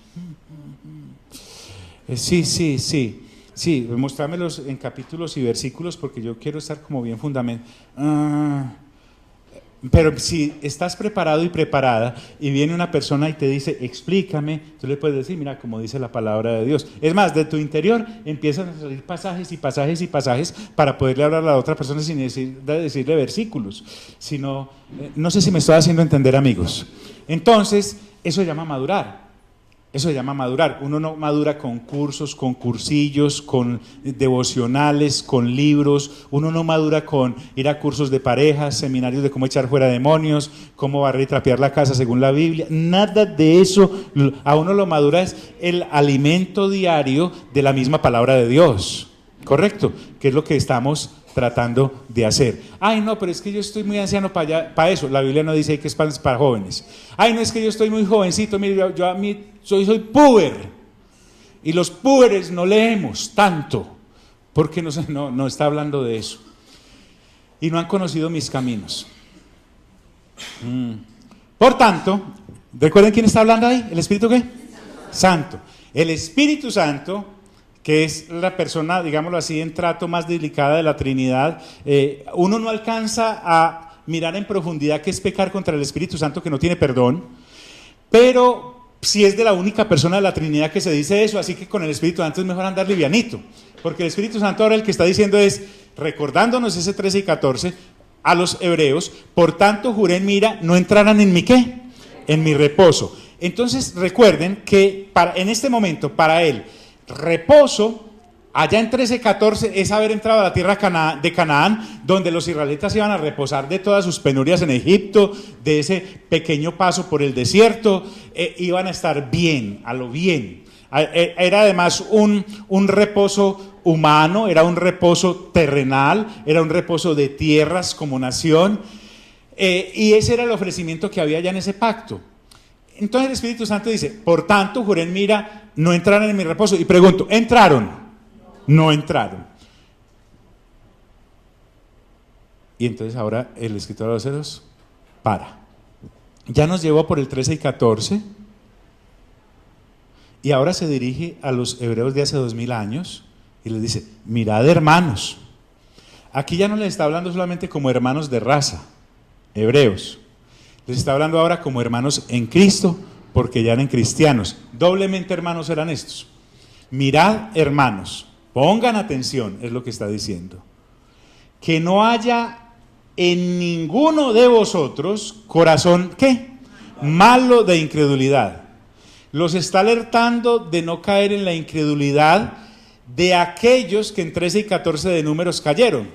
sí, mostrámelos en capítulos y versículos porque yo quiero estar como bien fundamentado. Pero si estás preparado y preparada y viene una persona y te dice, explícame, tú le puedes decir, mira, como dice la palabra de Dios. Es más, de tu interior empiezan a salir pasajes y pasajes y pasajes para poderle hablar a la otra persona sin decirle versículos. Sino, no sé si me estoy haciendo entender, amigos. Entonces, eso se llama madurar. Eso se llama madurar. Uno no madura con cursos, con cursillos, con devocionales, con libros. Uno no madura con ir a cursos de parejas, seminarios de cómo echar fuera demonios, cómo barrer y trapear la casa según la Biblia. Nada de eso. A uno lo madura es el alimento diario de la misma palabra de Dios. ¿Correcto? Que es lo que estamos tratando de hacer. Ay, no, pero es que yo estoy muy anciano para eso. La Biblia no dice que es para jóvenes. Ay, no, es que yo estoy muy jovencito. Mire, yo a mí soy puber. Y los púberes no leemos tanto, porque no está hablando de eso. Y no han conocido mis caminos. Por tanto, ¿recuerden quién está hablando ahí? ¿El Espíritu qué? Santo. El Espíritu Santo, que es la persona, digámoslo así, en trato más delicada de la Trinidad, uno no alcanza a mirar en profundidad qué es pecar contra el Espíritu Santo, que no tiene perdón, pero si es de la única persona de la Trinidad que se dice eso, así que con el Espíritu Santo es mejor andar livianito, porque el Espíritu Santo ahora el que está diciendo es, recordándonos ese 13 y 14, a los hebreos, por tanto juré en mi ira, no entraran en mi ¿qué? En mi reposo. Entonces recuerden que en este momento, para él, reposo, allá en 13:14 es haber entrado a la tierra de Canaán, donde los israelitas iban a reposar de todas sus penurias en Egipto, de ese pequeño paso por el desierto, iban a estar bien, a lo bien. Era además un reposo humano, era un reposo terrenal, era un reposo de tierras como nación, y ese era el ofrecimiento que había ya en ese pacto. Entonces el Espíritu Santo dice, por tanto, juré en mi ira, no entraron en mi reposo. Y pregunto, ¿entraron? No entraron. Y entonces ahora el escritor de los Hebreos para. Ya nos llevó por el 13 y 14 y ahora se dirige a los hebreos de hace 2000 años y les dice, mirad hermanos, aquí ya no les está hablando solamente como hermanos de raza, hebreos, les está hablando ahora como hermanos en Cristo, porque ya eran cristianos, doblemente hermanos eran estos. Mirad hermanos, pongan atención, es lo que está diciendo, que no haya en ninguno de vosotros corazón, ¿qué? Malo de incredulidad. Los está alertando de no caer en la incredulidad de aquellos que en 13 y 14 de Números cayeron.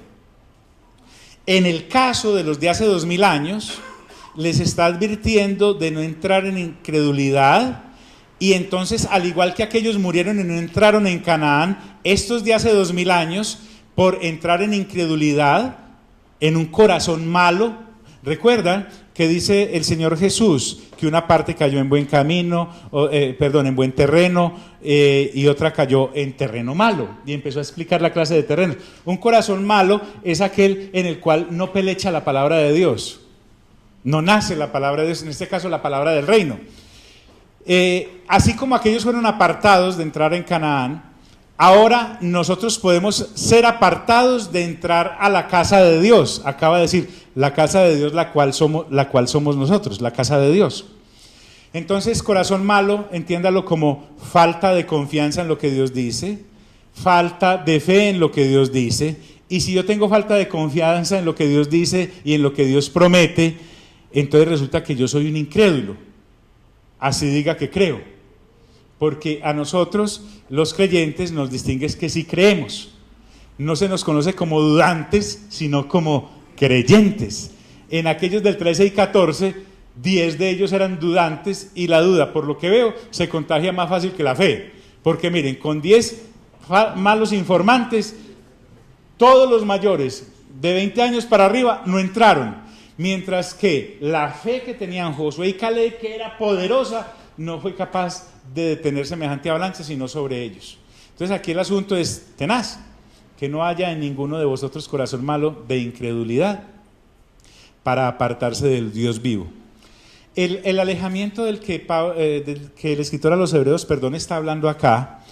En el caso de los de hace 2000 años, les está advirtiendo de no entrar en incredulidad, y entonces, al igual que aquellos murieron y no entraron en Canaán, estos de hace 2000 años, por entrar en incredulidad, en un corazón malo, recuerdan que dice el Señor Jesús que una parte cayó en buen camino, en buen terreno, y otra cayó en terreno malo, y empezó a explicar la clase de terrenos. Un corazón malo es aquel en el cual no pelecha la palabra de Dios. no nace la palabra de Dios, en este caso la palabra del reino. Así como aquellos fueron apartados de entrar en Canaán, ahora nosotros podemos ser apartados de entrar a la casa de Dios. Acaba de decir, la casa de Dios, la cual somos nosotros, la casa de Dios. Entonces, corazón malo, entiéndalo como falta de confianza en lo que Dios dice, falta de fe en lo que Dios dice. Y si yo tengo falta de confianza en lo que Dios dice y en lo que Dios promete, entonces resulta que yo soy un incrédulo. Así diga que creo. Porque a nosotros, los creyentes, nos distingue que sí creemos. No se nos conoce como dudantes, sino como creyentes. En aquellos del 13 y 14, 10 de ellos eran dudantes, y la duda, por lo que veo, se contagia más fácil que la fe. Porque miren, con 10 malos informantes, todos los mayores de 20 años para arriba no entraron. Mientras que la fe que tenían Josué y Caleb, que era poderosa, no fue capaz de detener semejante avalancha, sino sobre ellos. Entonces aquí el asunto es tenaz, que no haya en ninguno de vosotros corazón malo de incredulidad, para apartarse del Dios vivo. El alejamiento del que el escritor a los Hebreos, está hablando acá,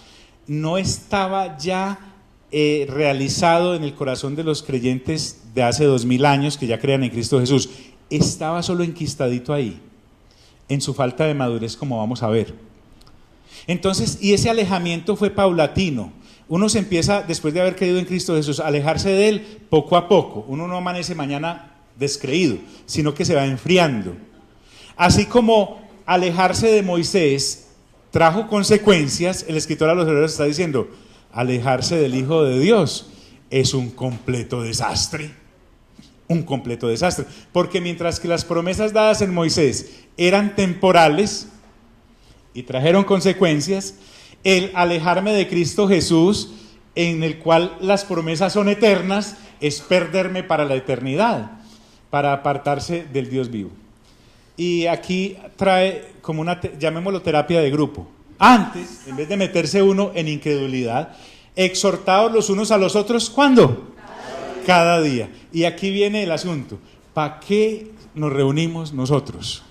no estaba ya realizado en el corazón de los creyentes de hace 2000 años que ya crean en Cristo Jesús. Estaba solo enquistadito ahí, en su falta de madurez, como vamos a ver. Entonces, y ese alejamiento fue paulatino. Uno se empieza, después de haber creído en Cristo Jesús, a alejarse de Él poco a poco. Uno no amanece mañana descreído, sino que se va enfriando. Así como alejarse de Moisés trajo consecuencias, el escritor a los Hebreos está diciendo, alejarse del Hijo de Dios es un completo desastre. Un completo desastre. Porque mientras que las promesas dadas en Moisés eran temporales y trajeron consecuencias, el alejarme de Cristo Jesús, en el cual las promesas son eternas, es perderme para la eternidad, para apartarse del Dios vivo. Y aquí trae como una, llamémoslo terapia de grupo. Antes, en vez de meterse uno en incredulidad, exhortados los unos a los otros, ¿cuándo? Cada día. Y aquí viene el asunto, ¿para qué nos reunimos nosotros?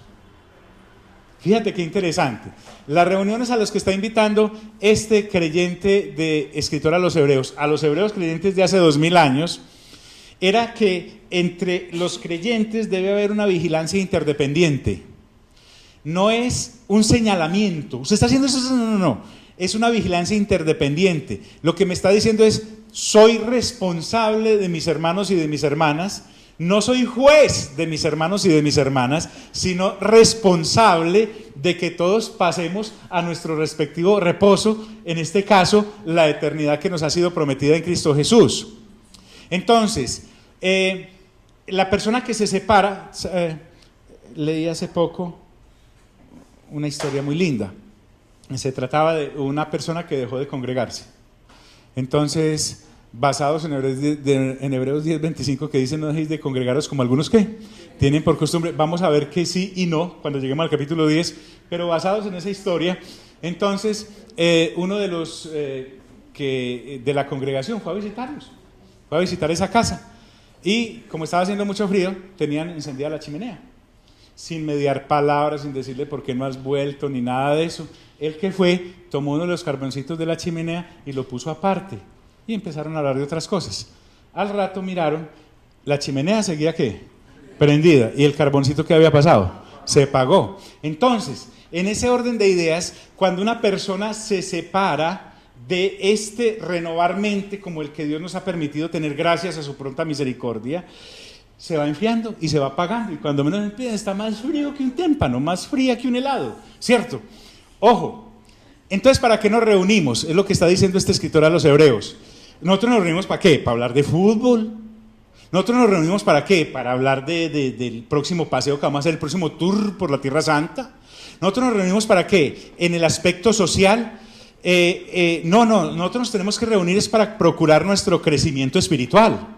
Fíjate qué interesante. Las reuniones a las que está invitando este creyente de escritor a los hebreos creyentes de hace 2000 años, era que entre los creyentes debe haber una vigilancia interdependiente. No es un señalamiento. ¿Usted está haciendo eso? No. Es una vigilancia interdependiente. Lo que me está diciendo es, soy responsable de mis hermanos y de mis hermanas. No soy juez de mis hermanos y de mis hermanas, sino responsable de que todos pasemos a nuestro respectivo reposo, en este caso, la eternidad que nos ha sido prometida en Cristo Jesús. Entonces, la persona que se separa, leí hace poco una historia muy linda. Se trataba de una persona que dejó de congregarse. Entonces, basados en Hebreos 10:25, que dice, no dejéis de congregaros como algunos que tienen por costumbre. Vamos a ver que sí y no cuando lleguemos al capítulo 10, pero basados en esa historia. Entonces, uno de los de la congregación fue a visitarlos, fue a visitar esa casa, y como estaba haciendo mucho frío, tenían encendida la chimenea, sin mediar palabras, sin decirle por qué no has vuelto, ni nada de eso. El que fue, tomó uno de los carboncitos de la chimenea y lo puso aparte, y empezaron a hablar de otras cosas. Al rato miraron, la chimenea seguía ¿qué? Prendida, y el carboncito que había pasado se apagó. Entonces, en ese orden de ideas, cuando una persona se separa de este renovar mente como el que Dios nos ha permitido tener gracias a su pronta misericordia, se va enfriando y se va apagando, y cuando menos empieza está más frío que un témpano, más fría que un helado, ¿cierto? Ojo, entonces, ¿para qué nos reunimos? Es lo que está diciendo este escritor a los Hebreos. Nosotros nos reunimos ¿para qué? ¿Para hablar de fútbol? Nosotros nos reunimos ¿para qué? Para hablar del próximo paseo que vamos a hacer, el próximo tour por la Tierra Santa. Nosotros nos reunimos ¿para qué? En el aspecto social. No, nosotros nos tenemos que reunir es para procurar nuestro crecimiento espiritual.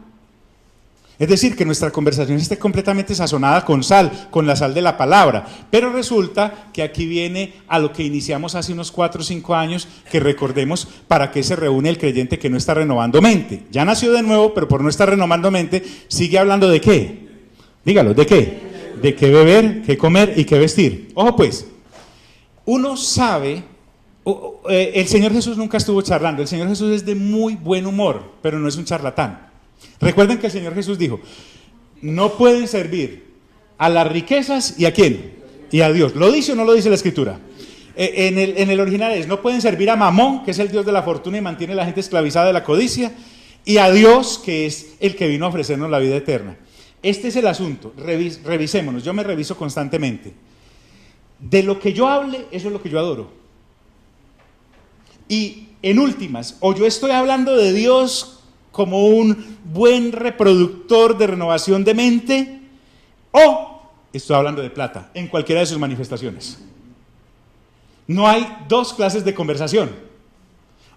Es decir, que nuestra conversación esté completamente sazonada con sal, con la sal de la palabra. Pero resulta que aquí viene a lo que iniciamos hace unos 4 o 5 años, que recordemos para qué se reúne el creyente que no está renovando mente. Ya nació de nuevo, pero por no estar renovando mente, sigue hablando ¿de qué? Dígalo, ¿de qué? de qué beber, qué comer y qué vestir. Ojo pues, uno sabe, el Señor Jesús nunca estuvo charlando, el Señor Jesús es de muy buen humor, pero no es un charlatán. Recuerden que el Señor Jesús dijo, no pueden servir a las riquezas y ¿a quién? Y a Dios. ¿Lo dice o no lo dice la Escritura? En el original es, no pueden servir a Mamón, que es el Dios de la fortuna y mantiene a la gente esclavizada de la codicia, y a Dios, que es el que vino a ofrecernos la vida eterna. Este es el asunto, revisémonos, yo me reviso constantemente. De lo que yo hable, eso es lo que yo adoro. Y en últimas, o yo estoy hablando de Dios como un buen reproductor de renovación de mente, o estoy hablando de plata, en cualquiera de sus manifestaciones. No hay dos clases de conversación.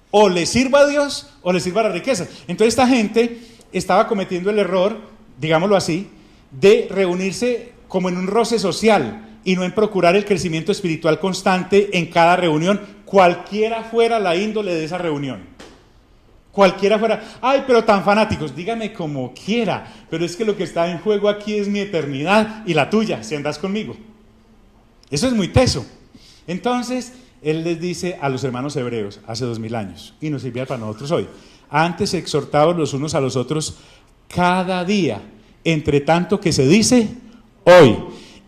O le sirva a Dios o le sirva a la riqueza. Entonces esta gente estaba cometiendo el error, digámoslo así, de reunirse como en un roce social y no en procurar el crecimiento espiritual constante en cada reunión, cualquiera fuera la índole de esa reunión. Cualquiera fuera, ay, pero tan fanáticos, dígame como quiera, pero es que lo que está en juego aquí es mi eternidad y la tuya, si andas conmigo. Eso es muy teso. Entonces, él les dice a los hermanos hebreos hace 2000 años, y nos sirve para nosotros hoy, antes exhortados los unos a los otros cada día, entre tanto que se dice hoy.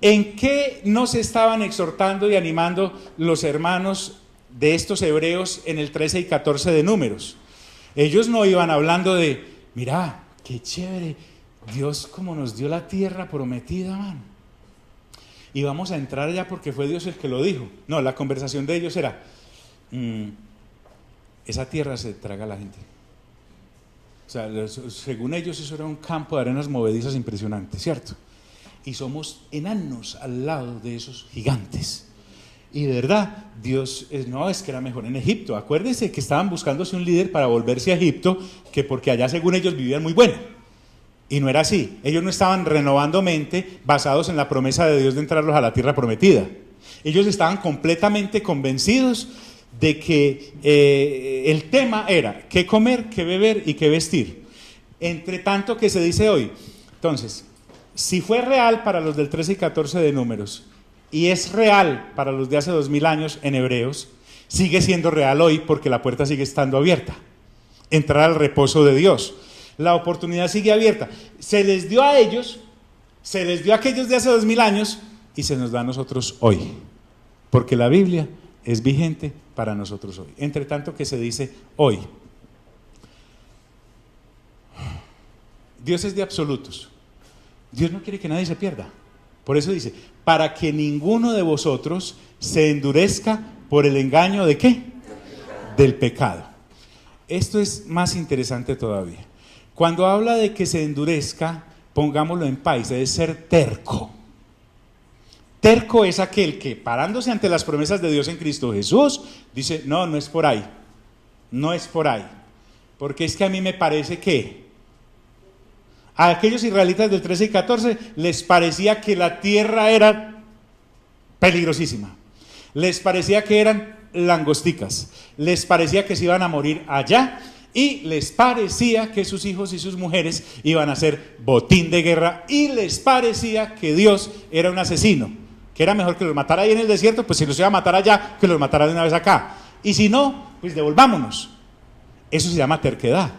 ¿En qué nos estaban exhortando y animando los hermanos de estos hebreos en el 13 y 14 de Números? Ellos no iban hablando de, mira, qué chévere, Dios como nos dio la tierra prometida, man. Y vamos a entrar allá porque fue Dios el que lo dijo. No, la conversación de ellos era, esa tierra se traga a la gente. O sea, según ellos eso era un campo de arenas movedizas impresionante, ¿cierto? Y somos enanos al lado de esos gigantes. Y de verdad, Dios, no, es que era mejor en Egipto. Acuérdense que estaban buscándose un líder para volverse a Egipto, que porque allá según ellos vivían muy bueno. Y no era así, ellos no estaban renovando mente basados en la promesa de Dios de entrarlos a la tierra prometida. Ellos estaban completamente convencidos de que el tema era qué comer, qué beber y qué vestir. Entre tanto que se dice hoy. Entonces, si fue real para los del 13 y 14 de Números, y es real para los de hace 2000 años en Hebreos, sigue siendo real hoy porque la puerta sigue estando abierta. Entrar al reposo de Dios. La oportunidad sigue abierta. Se les dio a ellos, se les dio a aquellos de hace 2000 años y se nos da a nosotros hoy. Porque la Biblia es vigente para nosotros hoy. Entre tanto que se dice hoy. Dios es de absolutos. Dios no quiere que nadie se pierda. Por eso dice, para que ninguno de vosotros se endurezca por el engaño ¿de qué? Del pecado. Esto es más interesante todavía. Cuando habla de que se endurezca, pongámoslo en paisa, es ser terco. Terco es aquel que, parándose ante las promesas de Dios en Cristo Jesús, dice, no, no es por ahí, no es por ahí, porque es que a mí me parece que a aquellos israelitas del 13 y 14 les parecía que la tierra era peligrosísima, les parecía que eran langosticas, les parecía que se iban a morir allá, y les parecía que sus hijos y sus mujeres iban a ser botín de guerra, y les parecía que Dios era un asesino, que era mejor que los matara ahí en el desierto, pues si los iba a matar allá, que los matara de una vez acá, y si no, pues devolvámonos. Eso se llama terquedad,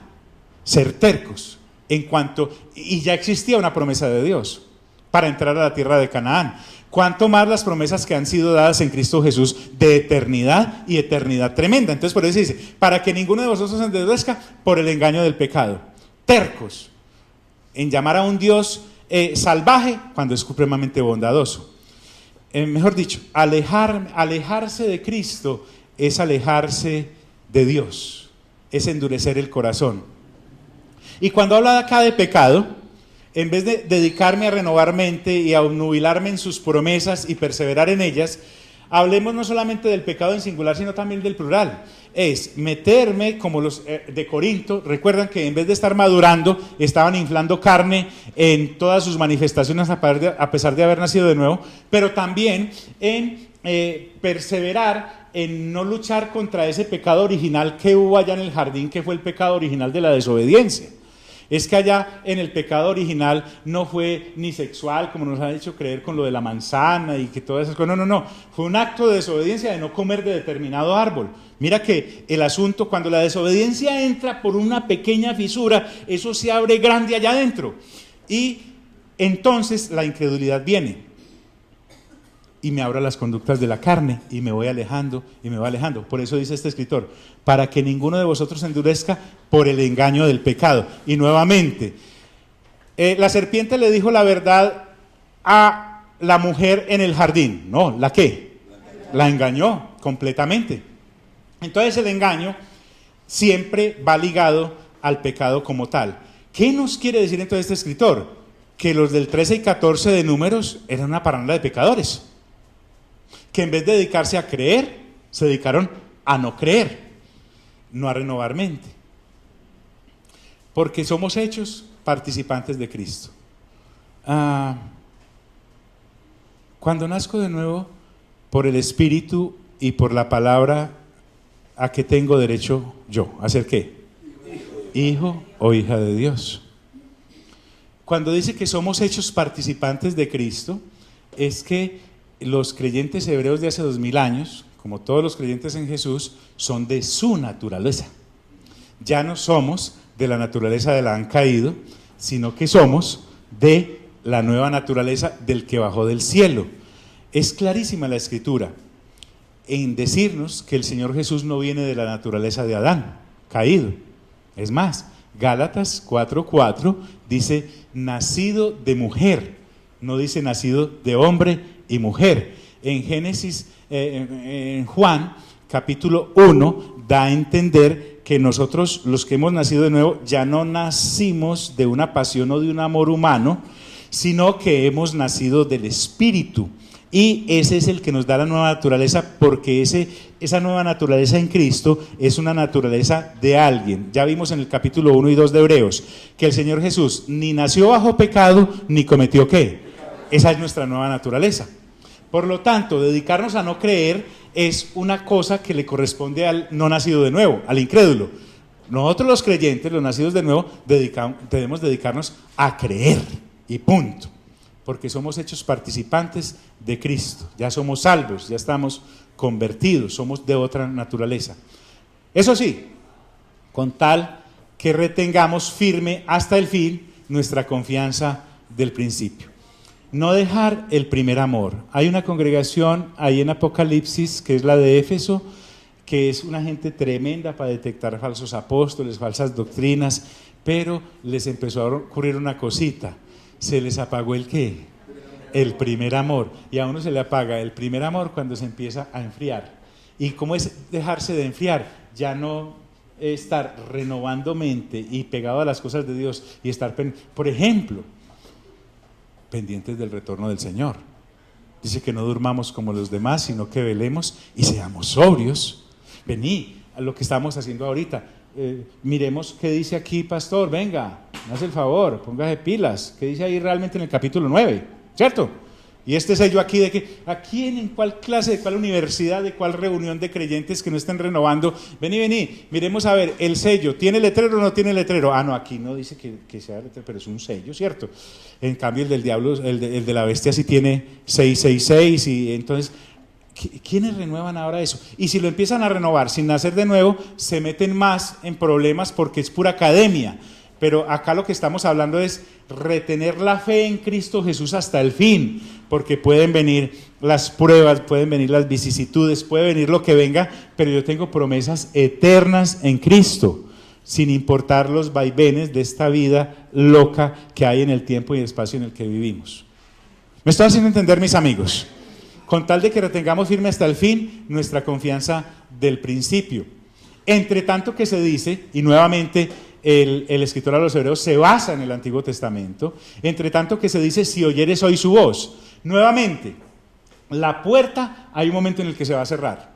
ser tercos, en cuanto, y ya existía una promesa de Dios para entrar a la tierra de Canaán. Cuanto más las promesas que han sido dadas en Cristo Jesús de eternidad y eternidad tremenda. Entonces por eso dice, para que ninguno de vosotros se endurezca por el engaño del pecado. Tercos en llamar a un Dios salvaje cuando es supremamente bondadoso. Mejor dicho, alejarse de Cristo es alejarse de Dios, es endurecer el corazón. Y cuando habla acá de pecado, en vez de dedicarme a renovar mente y a obnubilarme en sus promesas y perseverar en ellas, hablemos no solamente del pecado en singular, sino también del plural. Es meterme como los de Corinto, recuerdan que en vez de estar madurando, estaban inflando carne en todas sus manifestaciones a pesar de haber nacido de nuevo, pero también en perseverar en no luchar contra ese pecado original que hubo allá en el jardín, que fue el pecado original de la desobediencia. Es que allá en el pecado original no fue ni sexual, como nos han hecho creer con lo de la manzana y que todas esas cosas. No. Fue un acto de desobediencia de no comer de determinado árbol. Mira que el asunto, cuando la desobediencia entra por una pequeña fisura, eso se abre grande allá adentro. Y entonces la incredulidad viene y me abra las conductas de la carne y me voy alejando y me va alejando. Por eso dice este escritor, para que ninguno de vosotros se endurezca por el engaño del pecado. Y nuevamente, la serpiente le dijo la verdad a la mujer en el jardín. No, ¿la qué? La engañó completamente. Entonces el engaño siempre va ligado al pecado como tal. ¿Qué nos quiere decir entonces este escritor? Que los del 13 y 14 de Números eran una parranda de pecadores, que en vez de dedicarse a creer, se dedicaron a no creer, no a renovar mente. Porque somos hechos participantes de Cristo. Cuando nazco de nuevo, por el Espíritu y por la palabra, ¿a qué tengo derecho yo? ¿A ser qué? Hijo o hija de Dios. Cuando dice que somos hechos participantes de Cristo, es que los creyentes hebreos de hace 2000 años, como todos los creyentes en Jesús, son de su naturaleza. Ya no somos de la naturaleza del Adán caído, sino que somos de la nueva naturaleza del que bajó del cielo. Es clarísima la Escritura en decirnos que el Señor Jesús no viene de la naturaleza de Adán caído. Es más, Gálatas 4:4 dice nacido de mujer, no dice nacido de hombre y mujer. En Génesis, en Juan capítulo 1 da a entender que nosotros los que hemos nacido de nuevo ya no nacimos de una pasión o de un amor humano, sino que hemos nacido del Espíritu. Y ese es el que nos da la nueva naturaleza, porque esa nueva naturaleza en Cristo es una naturaleza de alguien. Ya vimos en el capítulo 1 y 2 de Hebreos que el Señor Jesús ni nació bajo pecado ni cometió ¿qué? Esa es nuestra nueva naturaleza. Por lo tanto, dedicarnos a no creer es una cosa que le corresponde al no nacido de nuevo, al incrédulo. Nosotros los creyentes, los nacidos de nuevo, debemos dedicarnos a creer y punto. Porque somos hechos participantes de Cristo, ya somos salvos, ya estamos convertidos, somos de otra naturaleza. Eso sí, con tal que retengamos firme hasta el fin nuestra confianza del principio. No dejar el primer amor. Hay una congregación ahí en Apocalipsis, que es la de Éfeso, que es una gente tremenda para detectar falsos apóstoles, falsas doctrinas, pero les empezó a ocurrir una cosita. Se les apagó ¿el qué? El primer amor. Y a uno se le apaga el primer amor cuando se empieza a enfriar. ¿Y cómo es dejarse de enfriar? Ya no estar renovando mente y pegado a las cosas de Dios y estar, por ejemplo, pendientes del retorno del Señor. Dice que no durmamos como los demás, sino que velemos y seamos sobrios. Vení a lo que estamos haciendo ahorita. Miremos qué dice aquí, pastor, venga, me hace el favor, póngase pilas, qué dice ahí realmente en el capítulo 9, ¿cierto? Y este sello aquí de que, ¿a quién, en cuál clase, de cuál universidad, de cuál reunión de creyentes que no estén renovando? Vení, miremos a ver, el sello, ¿tiene letrero o no tiene letrero? Ah, no, aquí no dice que sea letrero, pero es un sello, ¿cierto? En cambio el del diablo, el de la bestia sí tiene 666 y entonces... ¿Quiénes renuevan ahora eso? Y si lo empiezan a renovar sin nacer de nuevo, se meten más en problemas porque es pura academia. Pero acá lo que estamos hablando es retener la fe en Cristo Jesús hasta el fin, porque pueden venir las pruebas, pueden venir las vicisitudes, puede venir lo que venga, pero yo tengo promesas eternas en Cristo, sin importar los vaivenes de esta vida loca que hay en el tiempo y el espacio en el que vivimos. ¿Me estoy haciendo entender, mis amigos? Con tal de que retengamos firme hasta el fin nuestra confianza del principio. Entre tanto que se dice, y nuevamente el escritor a los Hebreos se basa en el Antiguo Testamento, entre tanto que se dice, si oyeres hoy su voz. Nuevamente, la puerta hay un momento en el que se va a cerrar.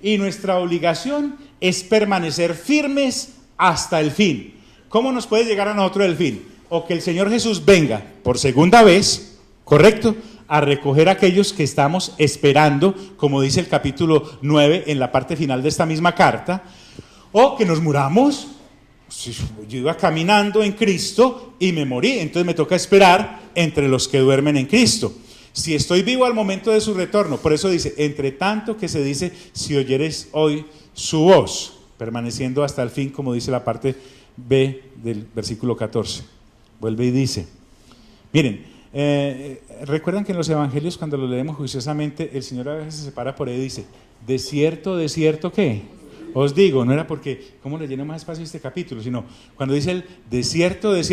Y nuestra obligación es permanecer firmes hasta el fin. ¿Cómo nos puede llegar a nosotros el fin? O que el Señor Jesús venga por segunda vez, ¿correcto?, a recoger a aquellos que estamos esperando, como dice el capítulo 9 en la parte final de esta misma carta, o que nos muramos yo iba caminando en Cristo y me morí, entonces me toca esperar entre los que duermen en Cristo. Si estoy vivo al momento de su retorno, por eso dice, entre tanto que se dice, si oyeres hoy su voz, permaneciendo hasta el fin, como dice la parte B del versículo 14. Vuelve y dice, miren, recuerdan que en los evangelios cuando los leemos juiciosamente, el Señor a veces se separa por ahí y dice, de cierto, ¿qué? Os digo, no era porque, ¿cómo le lleno más espacio a este capítulo? Sino, cuando dice el de cierto es,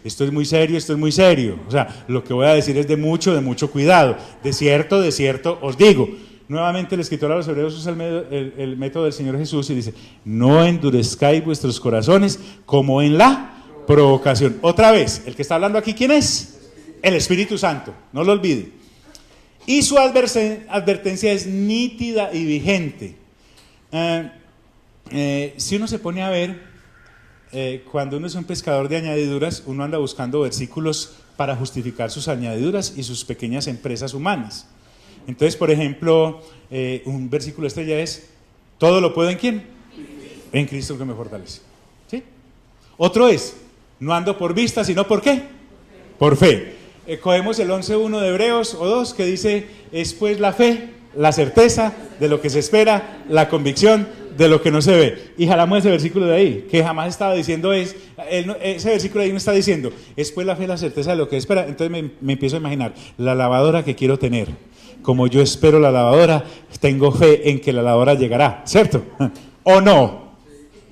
esto es muy serio. O sea, lo que voy a decir es de mucho cuidado. De cierto, os digo. Nuevamente el escritor a los hebreos usa el método del Señor Jesús y dice, no endurezcáis vuestros corazones como en la provocación. Otra vez, el que está hablando aquí, ¿quién es? El Espíritu Santo, no lo olvide. Y su advertencia es nítida y vigente. Si uno se pone a ver, cuando uno es un pescador de añadiduras, uno anda buscando versículos para justificar sus añadiduras y sus pequeñas empresas humanas. Entonces, por ejemplo, un versículo estrella es, ¿todo lo puedo en quién? En Cristo que me fortalece. ¿Sí? Otro es, no ando por vista, sino ¿por qué? Por fe. Cogemos el 11.1 de Hebreos o 2 que dice, es pues la fe, la certeza de lo que se espera, la convicción de lo que no se ve. Y jalamos ese versículo de ahí, que jamás estaba diciendo ese versículo de ahí no está diciendo, es pues la fe, la certeza de lo que espera. Entonces me empiezo a imaginar, la lavadora que quiero tener, como yo espero la lavadora, tengo fe en que la lavadora llegará, ¿cierto? ¿O no?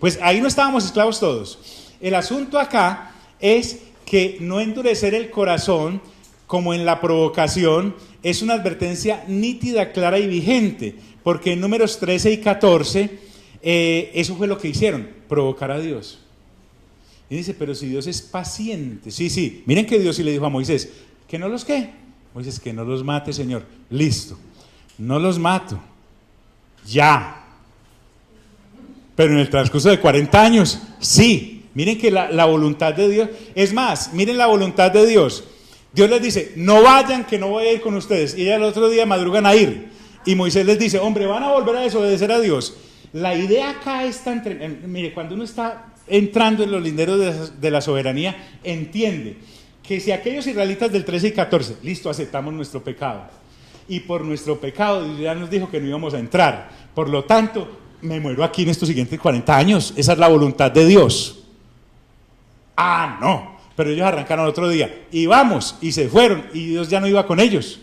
Pues ahí no estábamos esclavos todos. El asunto acá es que no endurecer el corazón como en la provocación es una advertencia nítida, clara y vigente, porque en números 13 y 14 eso fue lo que hicieron, provocar a Dios. Y dice, pero si Dios es paciente, sí, miren que Dios sí le dijo a Moisés, ¿que no los qué? Moisés, que no los mate, Señor. Listo, no los mato, ya. Pero en el transcurso de 40 años, sí. Miren que la voluntad de Dios, es más, miren la voluntad de Dios. Dios les dice, no vayan, que no voy a ir con ustedes. Y el otro día madrugan a ir. Y Moisés les dice, hombre, van a volver a desobedecer a Dios. La idea acá está mire, cuando uno está entrando en los linderos de la soberanía, entiende que si aquellos israelitas del 13 y 14, listo, aceptamos nuestro pecado. Y por nuestro pecado Dios ya nos dijo que no íbamos a entrar. Por lo tanto, me muero aquí en estos siguientes 40 años. Esa es la voluntad de Dios. Ah, no, pero ellos arrancaron otro día y vamos, y se fueron, y Dios ya no iba con ellos.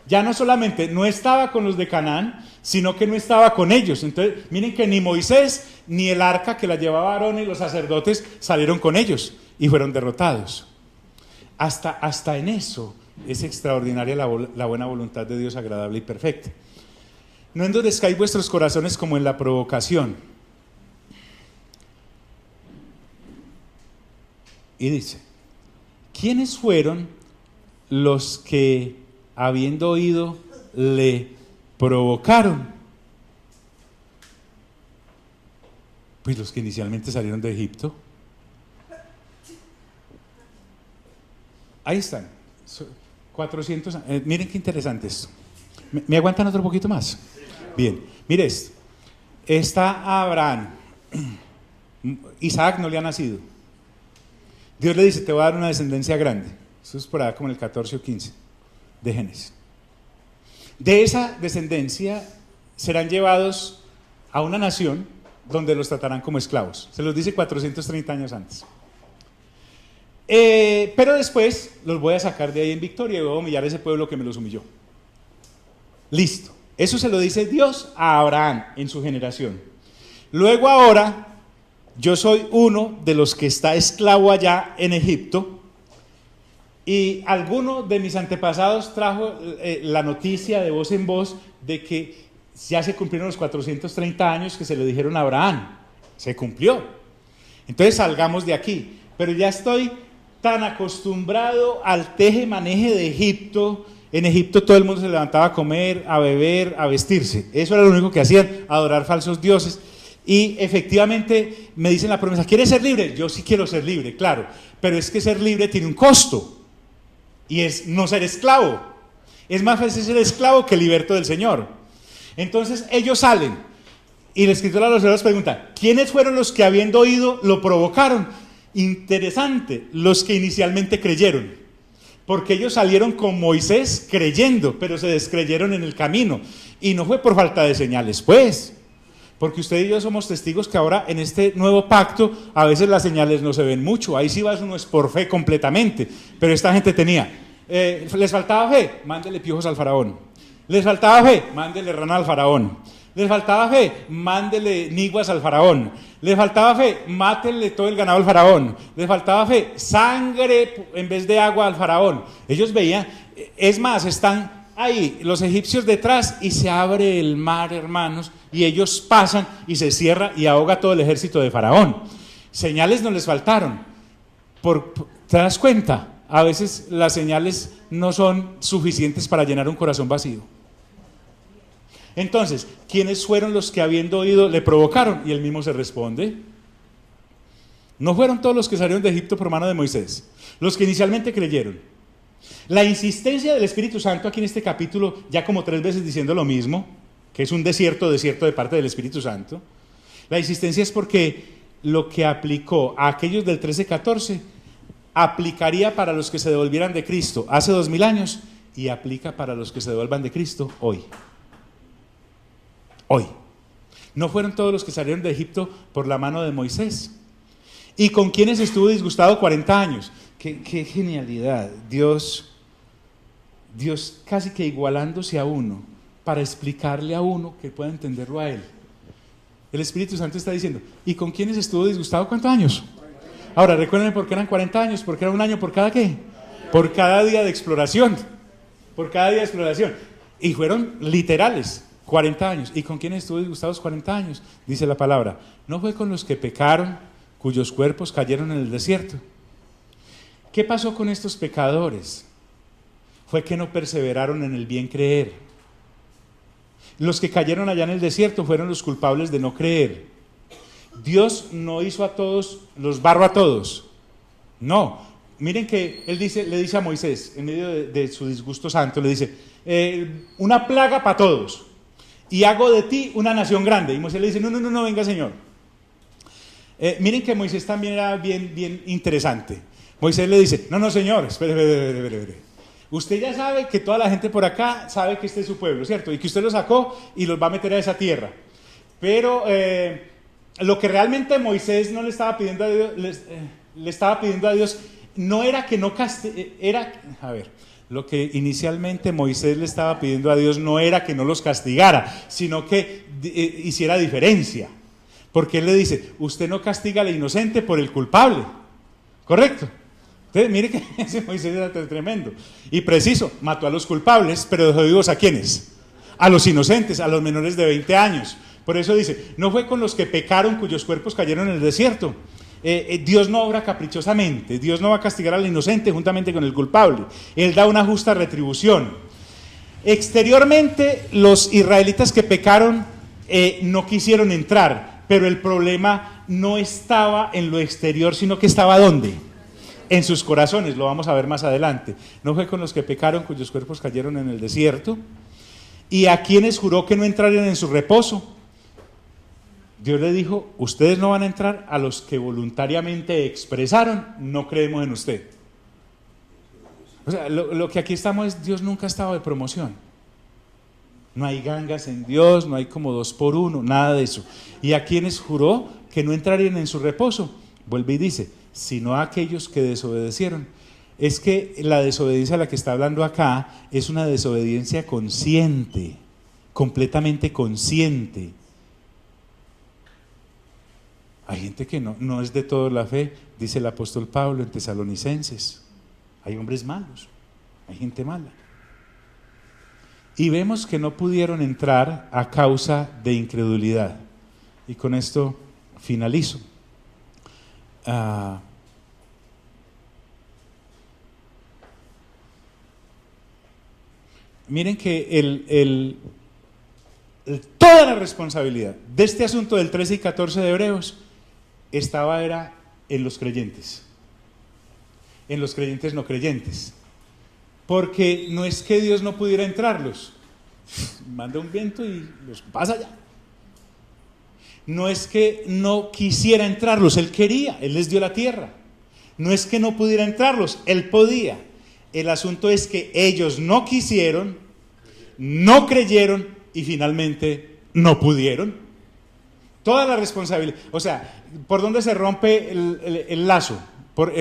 Ya no solamente no estaba con los de Canaán, sino que no estaba con ellos. Entonces, miren que ni Moisés ni el arca que la llevaba Aarón y los sacerdotes salieron con ellos y fueron derrotados. Hasta en eso es extraordinaria la buena voluntad de Dios, agradable y perfecta. No endurezcáis vuestros corazones como en la provocación. Y dice, ¿quiénes fueron los que, habiendo oído, le provocaron? Pues los que inicialmente salieron de Egipto. Ahí están, 400 años. Miren qué interesante esto. ¿Me aguantan otro poquito más? Bien, mire esto. Está Abraham. Isaac no le ha nacido. Dios le dice, te voy a dar una descendencia grande. Eso es por allá como en el 14 o 15 de Génesis. De esa descendencia serán llevados a una nación donde los tratarán como esclavos. Se los dice 430 años antes. Pero después los voy a sacar de ahí en victoria y voy a humillar a ese pueblo que me los humilló. Listo. Eso se lo dice Dios a Abraham en su generación. Luego ahora, yo soy uno de los que está esclavo allá en Egipto y alguno de mis antepasados trajo la noticia de voz en voz de que ya se cumplieron los 430 años que se le dijeron a Abraham. Se cumplió. Entonces salgamos de aquí. Pero ya estoy tan acostumbrado al teje-maneje de Egipto. En Egipto todo el mundo se levantaba a comer, a beber, a vestirse. Eso era lo único que hacían, adorar falsos dioses. Y efectivamente me dicen la promesa, ¿quieres ser libre? Yo sí quiero ser libre, claro. Pero es que ser libre tiene un costo. Y es no ser esclavo. Es más fácil ser esclavo que liberto del Señor. Entonces ellos salen. Y el escritor a los hebreos pregunta, ¿quiénes fueron los que habiendo oído lo provocaron? Interesante, los que inicialmente creyeron, porque ellos salieron con Moisés creyendo, pero se descreyeron en el camino, y no fue por falta de señales, pues, porque usted y yo somos testigos que ahora en este nuevo pacto a veces las señales no se ven mucho, ahí sí vas uno es por fe completamente, pero esta gente tenía, les faltaba fe, mándele piojos al faraón, les faltaba fe, mándele rana al faraón, les faltaba fe, mándele niguas al faraón, les faltaba fe, mátenle todo el ganado al faraón, les faltaba fe, sangre en vez de agua al faraón. Ellos veían, es más, están ahí los egipcios detrás y se abre el mar, hermanos, y ellos pasan y se cierra y ahoga todo el ejército de faraón. Señales no les faltaron. ¿Te das cuenta? A veces las señales no son suficientes para llenar un corazón vacío. Entonces, ¿quiénes fueron los que habiendo oído le provocaron? Y él mismo se responde. No fueron todos los que salieron de Egipto por mano de Moisés, los que inicialmente creyeron. La insistencia del Espíritu Santo aquí en este capítulo, ya como 3 veces diciendo lo mismo, que es un desierto de parte del Espíritu Santo, la insistencia es porque lo que aplicó a aquellos del 13-14, aplicaría para los que se devolvieran de Cristo hace 2000 años y aplica para los que se devuelvan de Cristo hoy. Hoy. No fueron todos los que salieron de Egipto por la mano de Moisés. ¿Y con quienes estuvo disgustado 40 años? Qué genialidad. Dios casi que igualándose a uno para explicarle a uno que pueda entenderlo a él. El Espíritu Santo está diciendo, ¿y con quienes estuvo disgustado cuántos años? Ahora, recuerden por qué eran 40 años, porque era un año por cada qué. Por cada día de exploración. Por cada día de exploración. Y fueron literales. 40 años. ¿Y con quiénes estuvo disgustados 40 años? Dice la palabra, no fue con los que pecaron, cuyos cuerpos cayeron en el desierto. ¿Qué pasó con estos pecadores? Fue que no perseveraron en el bien creer. Los que cayeron allá en el desierto fueron los culpables de no creer. Dios no hizo a todos, los barro a todos. No. Miren que él le dice a Moisés, en medio de su disgusto santo, le dice, una plaga para todos. Y hago de ti una nación grande. Y Moisés le dice, no, venga Señor. Miren que Moisés también era bien interesante. Moisés le dice, no Señor, espere. Usted ya sabe que toda la gente por acá sabe que este es su pueblo, ¿cierto? Y que usted lo sacó y los va a meter a esa tierra. Pero lo que realmente Moisés no le estaba pidiendo a Dios, le estaba pidiendo a Dios, no era que no lo que inicialmente Moisés le estaba pidiendo a Dios no era que no los castigara, sino que hiciera diferencia. Porque él le dice, usted no castiga al inocente por el culpable. ¿Correcto? Entonces, mire que ese Moisés era tremendo. Y preciso, mató a los culpables, pero dejó vivos ¿a quiénes? A los inocentes, a los menores de 20 años. Por eso dice, no fue con los que pecaron cuyos cuerpos cayeron en el desierto. Dios no obra caprichosamente, Dios no va a castigar al inocente juntamente con el culpable, Él da una justa retribución. Exteriormente los israelitas que pecaron no quisieron entrar, pero el problema no estaba en lo exterior, sino que estaba ¿dónde? En sus corazones, lo vamos a ver más adelante. No fue con los que pecaron cuyos cuerpos cayeron en el desierto, y a quienes juró que no entrarían en su reposo. Dios le dijo, ustedes no van a entrar, a los que voluntariamente expresaron, no creemos en usted. O sea, lo que aquí estamos es, Dios nunca ha estado de promoción. No hay gangas en Dios, no hay como 2 por 1, nada de eso. Y a quienes juró que no entrarían en su reposo, vuelve y dice, sino a aquellos que desobedecieron. Es que la desobediencia a la que está hablando acá es una desobediencia consciente, completamente consciente. Hay gente que no es de toda la fe, dice el apóstol Pablo en Tesalonicenses. Hay hombres malos, hay gente mala. Y vemos que no pudieron entrar a causa de incredulidad. Y con esto finalizo. Miren que toda la responsabilidad de este asunto del 13 y 14 de Hebreos era en los creyentes no creyentes, porque no es que Dios no pudiera entrarlos, manda un viento y los pasa allá. no es que no quisiera entrarlos, Él quería, Él les dio la tierra. No es que no pudiera entrarlos, Él podía. El asunto es que ellos no quisieron, no creyeron y finalmente no pudieron. Toda la responsabilidad, o sea, ¿por dónde se rompe el lazo? Por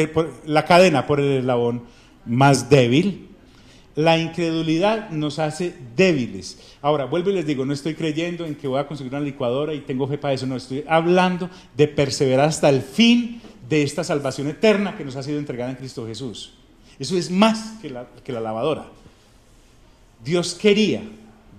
la cadena, por el eslabón más débil. La incredulidad nos hace débiles. Ahora, vuelvo y les digo, no estoy creyendo en que voy a conseguir una licuadora y tengo fe para eso, no, estoy hablando de perseverar hasta el fin de esta salvación eterna que nos ha sido entregada en Cristo Jesús. Eso es más que la lavadora. Dios quería,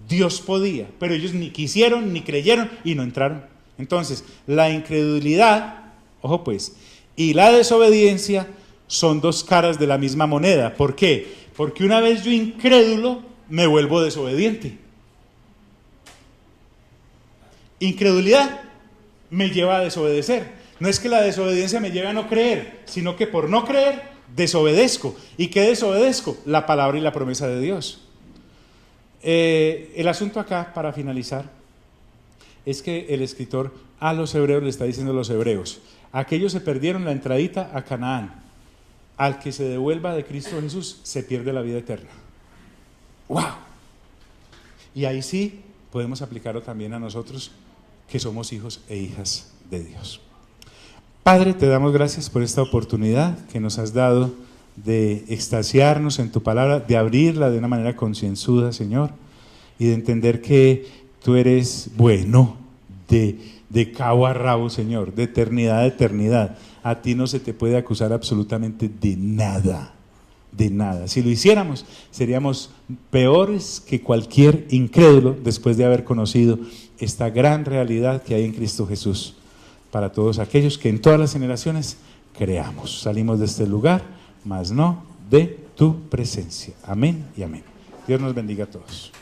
Dios podía, pero ellos ni quisieron, ni creyeron y no entraron. Entonces, la incredulidad, ojo pues, y la desobediencia son dos caras de la misma moneda. ¿Por qué? Porque una vez yo incrédulo, me vuelvo desobediente. Incredulidad me lleva a desobedecer. No es que la desobediencia me lleve a no creer, sino que por no creer, desobedezco. ¿Y qué desobedezco? La palabra y la promesa de Dios. El asunto acá, para finalizar, es que el escritor a los hebreos le está diciendo a los hebreos: aquellos se perdieron la entradita a Canaán. Al que se devuelva de Cristo Jesús se pierde la vida eterna. ¡Wow! Y ahí sí podemos aplicarlo también a nosotros, que somos hijos e hijas de Dios. Padre, te damos gracias por esta oportunidad que nos has dado de extasiarnos en tu palabra, de abrirla de una manera concienzuda, Señor, y de entender que tú eres bueno, de cabo a rabo, Señor, de eternidad a eternidad. A ti no se te puede acusar absolutamente de nada, de nada. Si lo hiciéramos, seríamos peores que cualquier incrédulo después de haber conocido esta gran realidad que hay en Cristo Jesús, para todos aquellos que en todas las generaciones creamos. Salimos de este lugar, mas no de tu presencia. Amén y amén. Dios nos bendiga a todos.